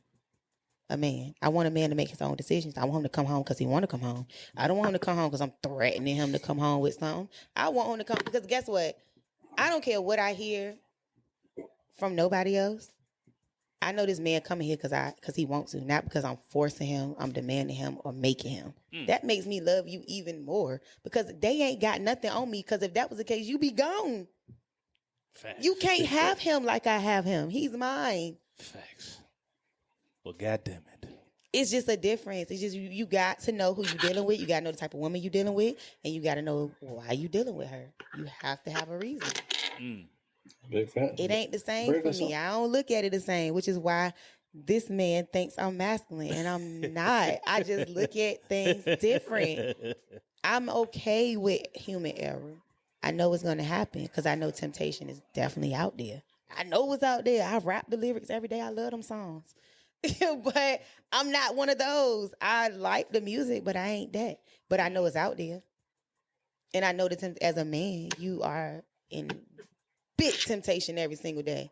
a man. I want a man to make his own decisions. I want him to come home because he want to come home. I don't want him to come home because I'm threatening him to come home with something. I want him to come because guess what? I don't care what I hear from nobody else. I know this man coming here because he wants to, not because I'm forcing him, I'm demanding him, or making him. That makes me love you even more because they ain't got nothing on me. Because if that was the case, you be gone. Facts. You can't have him like I have him. He's mine. Facts. Well, goddamn it. It's just a difference. It's just you got to know who you're dealing with. You got to know the type of woman you're dealing with, and you got to know why you're dealing with her. You have to have a reason. Big fat. It ain't the same Break for us me. up. I don't look at it the same, which is why this man thinks I'm masculine, and I'm not. I just look at things different. I'm okay with human error. I know it's going to happen because I know temptation is definitely out there. I know it's out there. I rap the lyrics every day. I love them songs. But I'm not one of those. I like the music, but I ain't that. But I know it's out there. And I know that as a man, you are in big temptation every single day.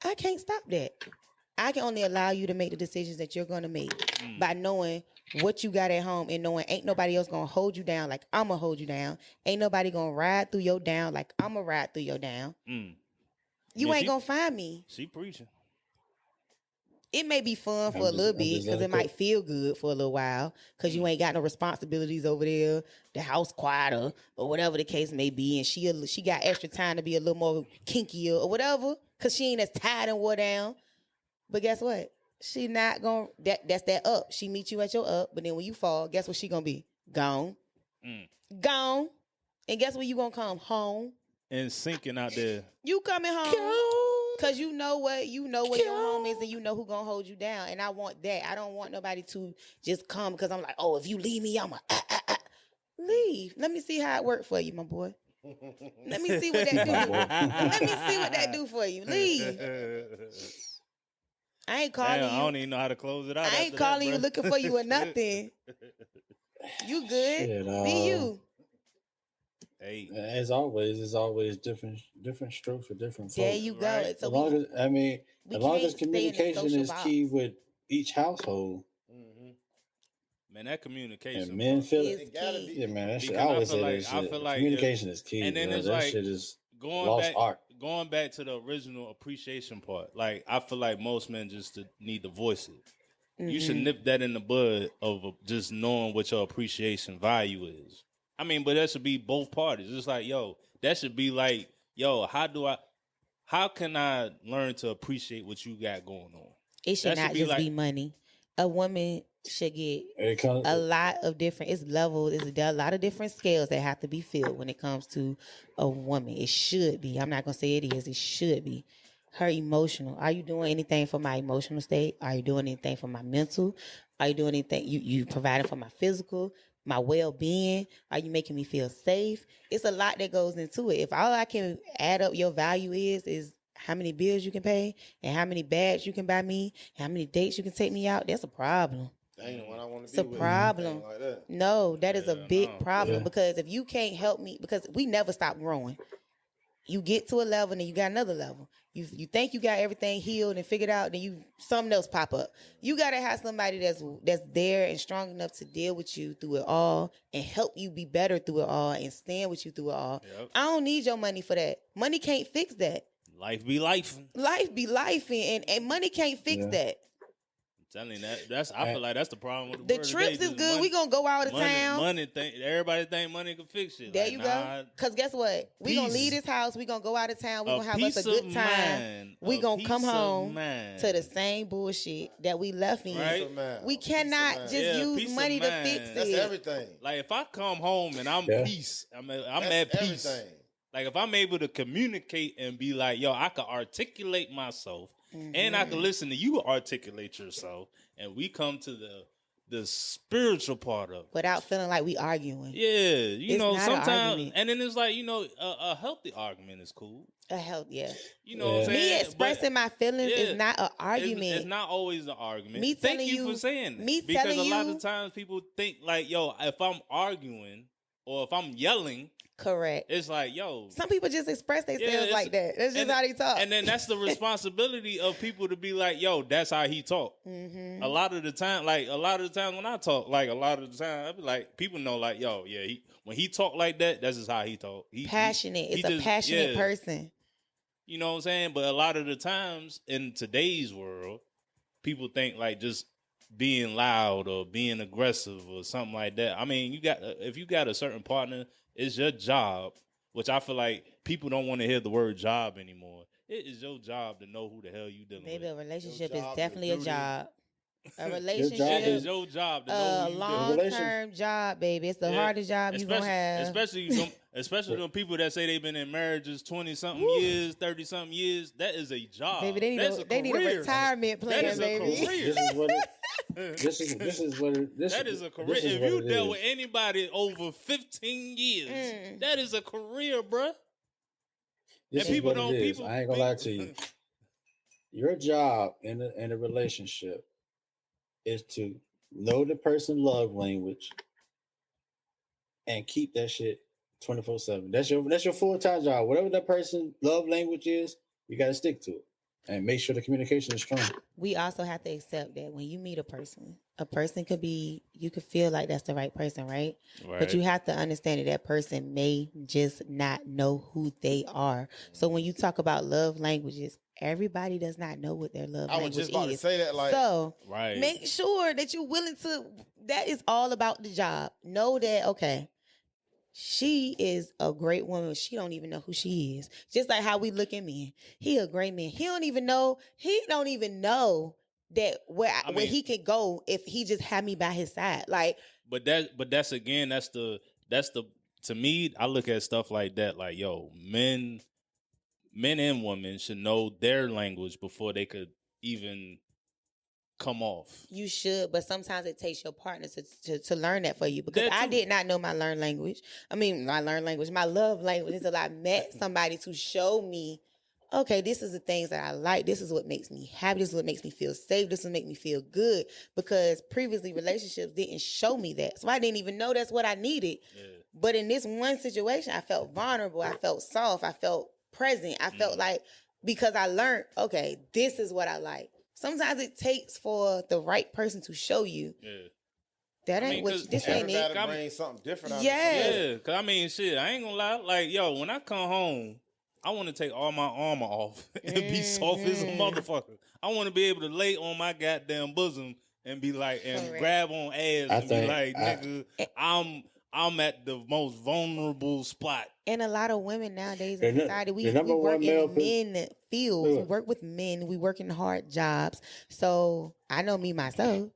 I can't stop that. I can only allow you to make the decisions that you're going to make by knowing what you got at home and knowing ain't nobody else going to hold you down like I'm going to hold you down. Ain't nobody going to ride through your down like I'm going to ride through your down. You ain't going to find me. She preaching. It may be fun for I'm a just- little I'm bit just because let it it might go. feel good for a little while because you ain't got no responsibilities over there, the house quieter or whatever the case may be, and she got extra time to be a little more kinkier or whatever because she ain't as tired and wore down. But guess what? She not gonna that's that up. She meet you at your up, but then when you fall, guess what she gonna be? Gone. Gone. And guess where you gonna come? Home. And sinking out there. You coming home because you know where your home is and you know who gonna hold you down. And I want that. I don't want nobody to just come because I'm like, oh, if you leave me, I'm leave. Let me see how it worked for you, my boy. Let me see what that do. Let me see what that do for you. Leave. I ain't calling Damn, you. I don't even know how to close it out. I ain't after calling that, you bruh. looking for you or nothing. You good? Shit, Be you. Hey, As always, it's always different strokes for different There folks. you go. Right. So As long as we as long can't as stay in the communication social is box. key with each household, man, that communication. and men bro. feel Is it. key. Yeah, man, that shit. I Because always I feel say like- that I shit. feel like Communication is key, and then bro. it's That like shit is going lost back, art. going back to the original appreciation part. Like I feel like most men just need to voice it. You should nip that in the bud of just knowing what your appreciation value is. I mean, but that should be both parties. It's like, yo, that should be like, yo, how can I learn to appreciate what you got going on? It should That should not be just like- be money. A woman should get It comes. a lot of different. It's levels. There are a lot of different scales that have to be filled when it comes to a woman. It should be. I'm not gonna say it is. It should be. Her emotional. Are you doing anything for my emotional state? Are you doing anything for my mental? Are you doing anything you providing for my physical, my well being? Are you making me feel safe? It's a lot that goes into it. If all I can add up your value is how many bills you can pay and how many bags you can buy me, how many dates you can take me out, that's a problem. That ain't the one I want to It's be a with. problem. Anything like that. No, that is a big no. problem Yeah. because if you can't help me, because we never stop growing. You get to a level and then you got another level. You think you got everything healed and figured out, then something else pop up. You gotta have somebody that's there and strong enough to deal with you through it all and help you be better through it all and stand with you through it all. Yep. I don't need your money for that. Money can't fix that. Life be life. Life be life and money can't fix Yeah. that. I'm telling you I feel like that's the problem with the The world trips today, is just good. money- We gonna go out of town. Money everybody think money can fix shit. There Like, you nah, go. Cause guess what? We gonna peace. leave this house. We gonna go out of town. We A gonna have us a peace good of time. mind. We A gonna come peace of home mind. to the same bullshit that we left in. Right? Peace of mind. We Peace of cannot mind. just Yeah, use peace of money to mind. fix That's it. everything. Like if I come home and I'm Yeah. peace, I'm That's at peace. everything. Like if I'm able to communicate and be like, yo, I can articulate myself and I can listen to you articulate yourself, and we come to the spiritual part of it. Without feeling like we arguing. Yeah, you It's know, not an sometimes, argument. and then it's like, you know, a healthy argument is cool. A health, yeah. You know what I'm saying? Me expressing my feelings is not an argument. It's not always an argument. Me Thank telling you for you- saying that. me Because telling a lot you- of times people think like, yo, if I'm arguing or if I'm yelling, Correct. it's like, yo. Some people just express themselves it's- like that. That's just how they talk. And then that's the responsibility of people to be like, yo, that's how he talk. Mm-hmm. A lot of the time when I talk, like a lot of the time, I be like, people know, like, yo, yeah, when he talk like that, that's just how he talk. Passionate. He It's a just- passionate yeah. person. You know what I'm saying? But a lot of the times in today's world, people think like just being loud or being aggressive or something like that. I mean, if you got a certain partner, it's your job, which I feel like people don't want to hear the word job anymore. It is your job to know who the hell you dealing Maybe with. a relationship Your is job, definitely your a duty. job. A job It relationship, is your job to know a who you dealing with. long-term job, baby. It's the hardest job you're going to have. Especially them people that say they've been in marriages 20-something years, 30-something years. That is a job. Baby, they need a career. retirement plan, That is baby. a career. This is what it. This is what it. This, That is a career. This is If what you it dealt is. with anybody over 15 years, that is a career, bruh. This and is people what don't. it is. People, I ain't gonna lie to you. Your job in a relationship is to know the person's love language and keep that shit 24/7. That's your full-time job. Whatever that person's love language is, you got to stick to it and make sure the communication is strong. We also have to accept that when you meet a person you could feel like that's the right person, right? But you have to understand that that person may just not know who they are. So when you talk about love languages, everybody does not know what their love I language was just about is. to say that, like, So Right. make sure that you're willing to, that is all about the job. Know that, okay, she is a great woman. She don't even know who she is. Just like how we look at men. He a great man. He don't even know that where he could go if he just had me by his side. Like, But that's again, that's the to me, I look at stuff like that, like, yo, men and women should know their language before they could even come off. you should, but sometimes it takes your partner to learn that for you. Because That I too. did not know my learn language. I mean, my learn language, my love language until I met somebody to show me, okay, this is the things that I like. This is what makes me happy. This is what makes me feel safe. This is what makes me feel good. Because previously relationships didn't show me that. So I didn't even know that's what I needed. Yeah. But in this one situation, I felt vulnerable. I felt soft. I felt present. I felt like, because I learned, okay, this is what I like. Sometimes it takes for the right person to show you Yeah. that I ain't mean, what 'cause this ain't it. everybody brings something different out of Yes. it. Yeah, cause I mean, shit, I ain't gonna lie. Like, yo, when I come home, I want to take all my armor off and be soft as a motherfucker. I want to be able to lay on my goddamn bosom and be like, and Correct. grab on ass I and be think- like, nigga, I'm at the most vulnerable spot. And a lot of women nowadays The in nu- society, we the number work one male in men fields. We Look. work with men. We work in hard jobs. So I know me myself.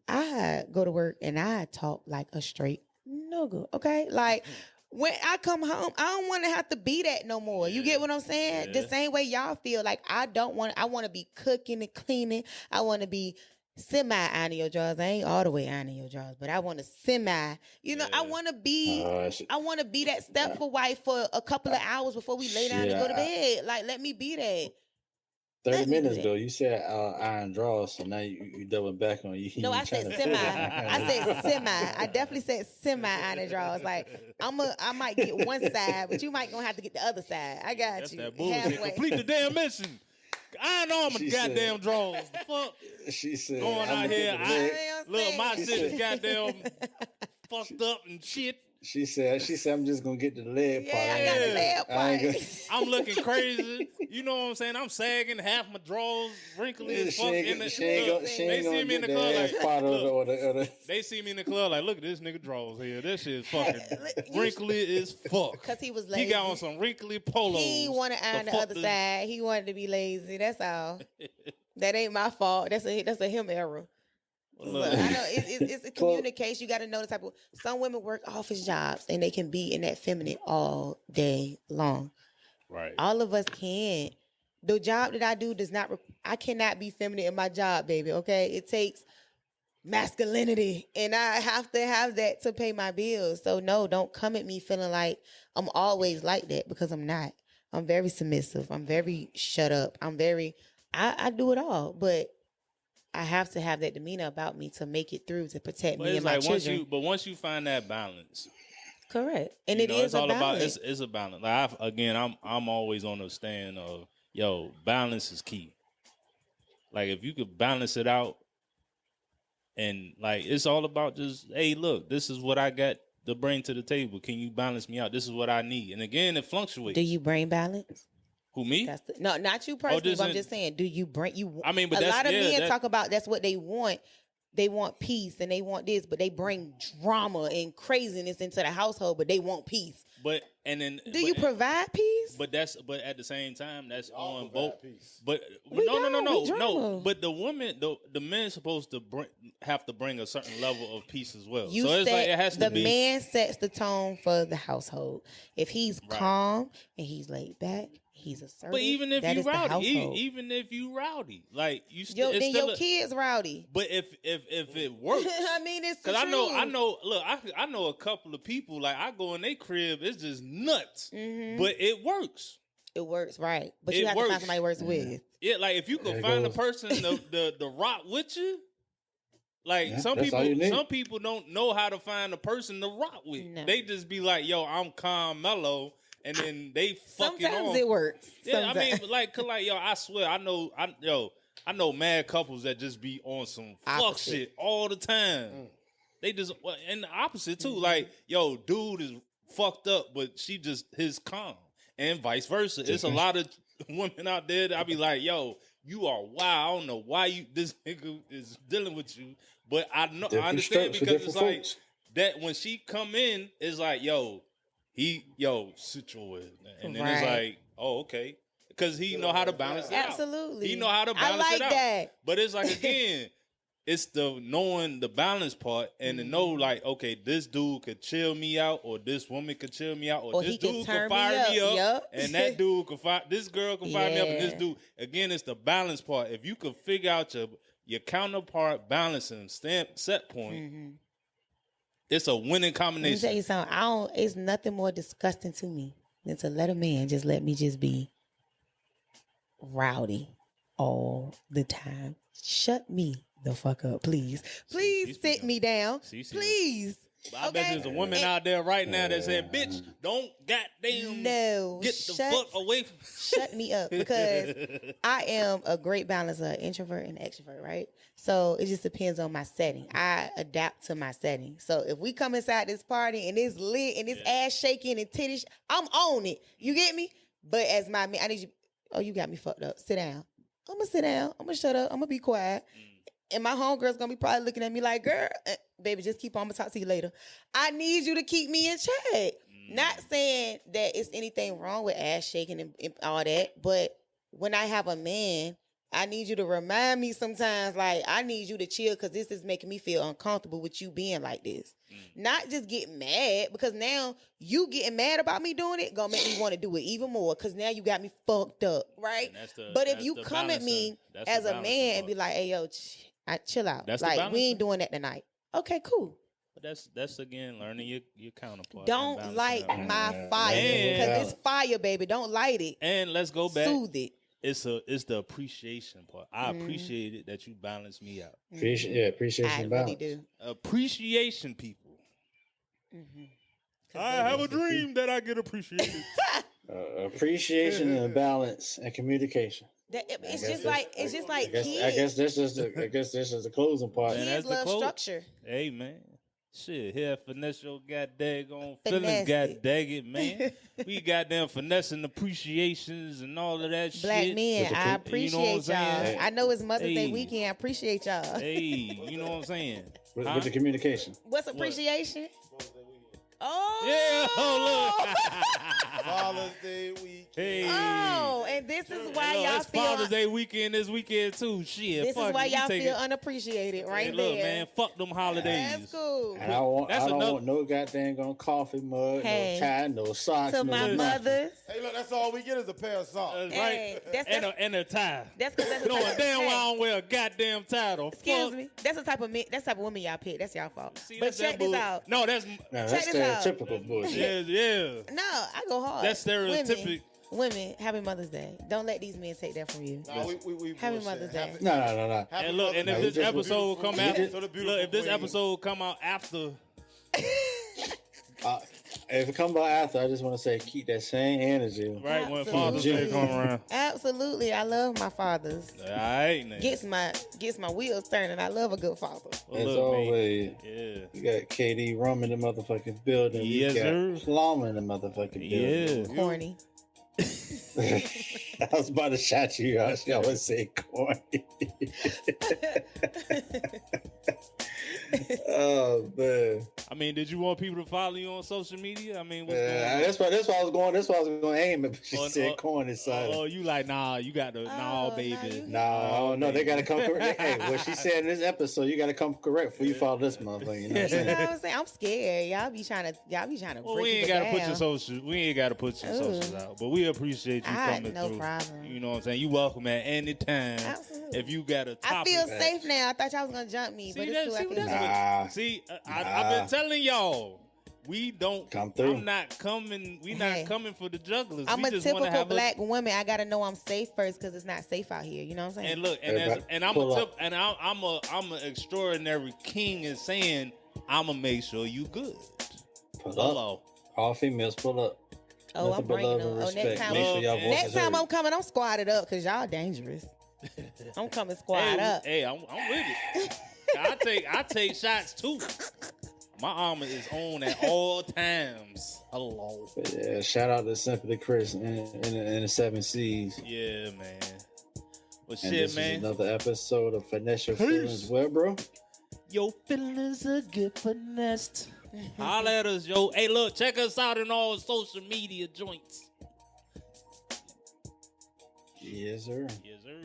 I go to work and I talk like a straight nigga. Okay, like when I come home, I don't want to have to be that no more. You get what I'm saying? The Yeah. same way y'all feel. Like I want to be cooking and cleaning. I want to be semi ironing your drawers. I ain't all the way ironing your drawers, but I want to semi. You know, I Yeah. want to be. Shit. I want to be that stepful wife for a couple of hours before we lay down and go to bed. Like, let me be that. 30 Let me do minutes that. ago, you said iron drawers, so now you double back on you. No, I said semi. I said semi. I definitely said semi ironing drawers. Like, I might get one side, but you might gonna have to get the other side. I got That's you. that bullshit. Halfway. Complete the damn mission. I know I'm a She goddamn said- drawers. The fuck She said, going "I'ma out get here? the leg." Look, my She shit is said- goddamn fucked up and shit. She said, I'm just gonna get the leg part. Yeah, I got the Yeah. leg I ain't part. I'm looking crazy. You know what I'm saying? I'm sagging, half my drawers wrinkly as fuck. In the, She ain't look, gonna, she they ain't see gonna me in get the the club ass like, part look, or the. they see me in the club like, look at this nigga drawers here. This shit is fucking You- wrinkly as fuck. Cause he was He lazy. got on some wrinkly polos. He didn't want to iron the fuck other this- side. He wanted to be lazy. That's all. That ain't my fault. That's a him error. Look. Look, I know it's a communication. You got to know the type of. Some women work office jobs and they can be in that feminine all day long. Right. All of us can. The job that I do does not. I cannot be feminine in my job, baby. Okay, it takes masculinity, and I have to have that to pay my bills. So no, don't come at me feeling like I'm always like that, because I'm not. I'm very submissive. I'm very shut up. I do it all, but I have to have that demeanor about me to make it through, to protect But me it's and my like children. once you find that balance, Correct, and it is it's all balance. about it's a balance. Like I'm always on the stand of balance is key. Like if you could balance it out, and like it's all about just hey, look, this is what I got to bring to the table. Can you balance me out? This is what I need. And again, it fluctuates. Do you bring balance? Who, me? No, not you personally. But I'm just saying, do you bring you? I mean, but a that's, lot of men that, talk about that's what they want. They want peace and they want this, but they bring drama and craziness into the household. But they want peace. But and then do you provide peace? But at the same time, that's on both. Peace. But no. But the woman, the man's supposed to have to bring a certain level of peace as well. You so it's like it has to the be. man sets the tone for the household. If he's calm and he's laid back, he's assertive. But even if you rowdy, even if you rowdy, like you still, then your kids rowdy. But if it works, I mean, it's because I know. Look, I know a couple of people. Like I go in their crib, it's just nuts. Mm-hmm. But it works. It works, right? But you have to find somebody who works with. Yeah, like if you could find a person the rock with you. Like some people don't know how to find a person to rock with. No. They just be like, "Yo, I'm calm, mellow." And then they fucking sometimes it works. Yeah, sometimes. I mean, cause yo, I swear, I know mad couples that just be on some fuck shit all the time. They just, and the opposite too. Like, yo, dude is fucked up, but she just his calm, and vice versa. It's a lot of women out there that I be like, yo, you are wild. I don't know why this nigga is dealing with you, but I understand because it's like that when she come in, it's like, yo. Sit your ass. And then it's like, oh, okay. Because he know how to balance it out. Absolutely. He know how to balance it out. That. But it's like, again, it's the knowing the balance part and to know, like, okay, this dude could chill me out, or this woman could chill me out, or this dude could fire me up, and that dude could fire, this girl could fire me up, and this dude. Again, it's the balance part. If you could figure out your counterpart balance and set point, it's a winning combination. Let me tell you something. It's nothing more disgusting to me than to let a man just let me just be rowdy all the time. Shut me the fuck up, please. Please sit me down. Please. I bet there's a woman out there right now that said, bitch, don't goddamn get the fuck away from shut me up, because I am a great balancer, introvert and extrovert, right? So it just depends on my setting. I adapt to my setting. So if we come inside this party and it's lit and it's ass shaking and titties, I'm on it. You get me? But as my man, I need you. Oh, you got me fucked up. Sit down. I'm gonna sit down. I'm gonna shut up. I'm gonna be quiet. And my homegirl's gonna be probably looking at me like, girl, baby, just keep on. I'm gonna talk to you later. I need you to keep me in check. Not saying that it's anything wrong with ass shaking and all that, but when I have a man, I need you to remind me sometimes, like, I need you to chill because this is making me feel uncomfortable with you being like this. Not just get mad, because now you getting mad about me doing it gonna make me want to do it even more, because now you got me fucked up, right? But if you come at me as a man and be like, hey, yo, chill out. Like, we ain't doing that tonight. Okay, cool. But that's again learning your counterpart. Don't light my fire, because it's fire, baby. Don't light it. And let's go back. Soothe it. It's the appreciation part. I appreciate it that you balance me out. Appreciation. I really do. Appreciation, people. I have a dream that I get appreciated. Appreciation and balance and communication. It's just like kids. I guess this is the closing part. Kids love structure. Hey, man. Shit, here finesse your goddamn feelings, god dang it, man. We goddamn finessing appreciations and all of that Black shit. Black men, I appreciate y'all. I know it's Mother's Day weekend. I appreciate y'all. Hey, you know what I'm saying? With the communication. What's appreciation? Oh! Yeah, oh, look. Father's Day weekend. Hey. Oh, and this is why Look, y'all it's feel. Father's Day weekend this weekend too. Shit. This fuck is why it. We y'all take feel it. unappreciated, right Hey, look, there. man, fuck them holidays. That's cool. And I That's don't enough. want no goddamn coffee mug, Hey. no tie, no socks, To no my nothing. mothers. Hey, look, that's all we get is a pair of socks. Hey, Right? that's- and a tie. That's because that's the Knowing type of, damn well I hey, don't wear a goddamn tie though. excuse Fuck. me. That's the type of men, that's the type of women y'all pick. That's y'all fault. See, But that's check that this bull- out. No, that's No, Check that's this out. stereotypical bullshit. yeah. No, I go hard. That's stereotypic. Women, happy Mother's Day. Don't let these men take that from you. Nah, we Happy bullshit. Mother's Day. No. Happy And look, and if Mother's this Day. episode come Beautiful after, queen. To the look, beautiful if this queen. episode come out after, If it come by after, I just want to say keep that same energy. right when Absolutely. Father's Day come around. Absolutely. I love my fathers. All right, man. Gets my wheels turning. I love a good father. Well, As look, man. always, Yeah. you got KD Rum in the motherfucking building. Yes, you got sir. Plummer in the motherfucking building. Yeah. Corny. I was about to shout you out. She always say corny. Oh man. I mean, did you want people to follow you on social media? I mean, what's going Yeah, on? that's what I was going. That's what I was going to aim at. But she Oh, said oh, corny side. Oh, you like, nah, you got to, nah, Oh, baby. nah, you- No, no, they gotta come correct. Hey, what she said in this episode, you gotta come correct before you follow this motherfucker. You know what I'm You know saying? what I'm saying? I'm scared. Y'all be trying to Well, break we ain't people gotta put down. your social. We ain't gotta put your Ooh. socials out, but we appreciate you I coming no through. problem. You know what I'm saying? You welcome at any time. Absolutely. If you got a I topic, feel safe now. I thought y'all was gonna jump me, but See it's that- cool. see I what feel that's safe. Nah. See, I've Nah. been telling y'all, we don't Come through. I'm not coming. We Hey. not coming for the jugglers. I'm we a just wanna typical have black woman. I gotta know I'm safe first because it's not safe out here. You know what I'm saying? And look, and Everybody and I'm pull a up. I'm an extraordinary king in saying I'ma make sure you good. Pull up. Hello. All females pull up. oh, Nothing I'm but bringing love them. and Oh, respect. next time, Make sure y'all Next voices next time heard. I'm coming, I'm squatted up because y'all dangerous. I'm coming squatted Hey, up. hey, I'm with it. I take shots too. My armor is on at all times. Hello. But yeah, shout out to Simply Chris in the 7 C's. Yeah, man. Well, And shit, this man. is another episode of Finesse Your Peace. Feelings. Well, bro. Your feelings are get finessed. Holla at us, yo. Hey, look, check us out in all social media joints. Yes, sir. Yes, sir.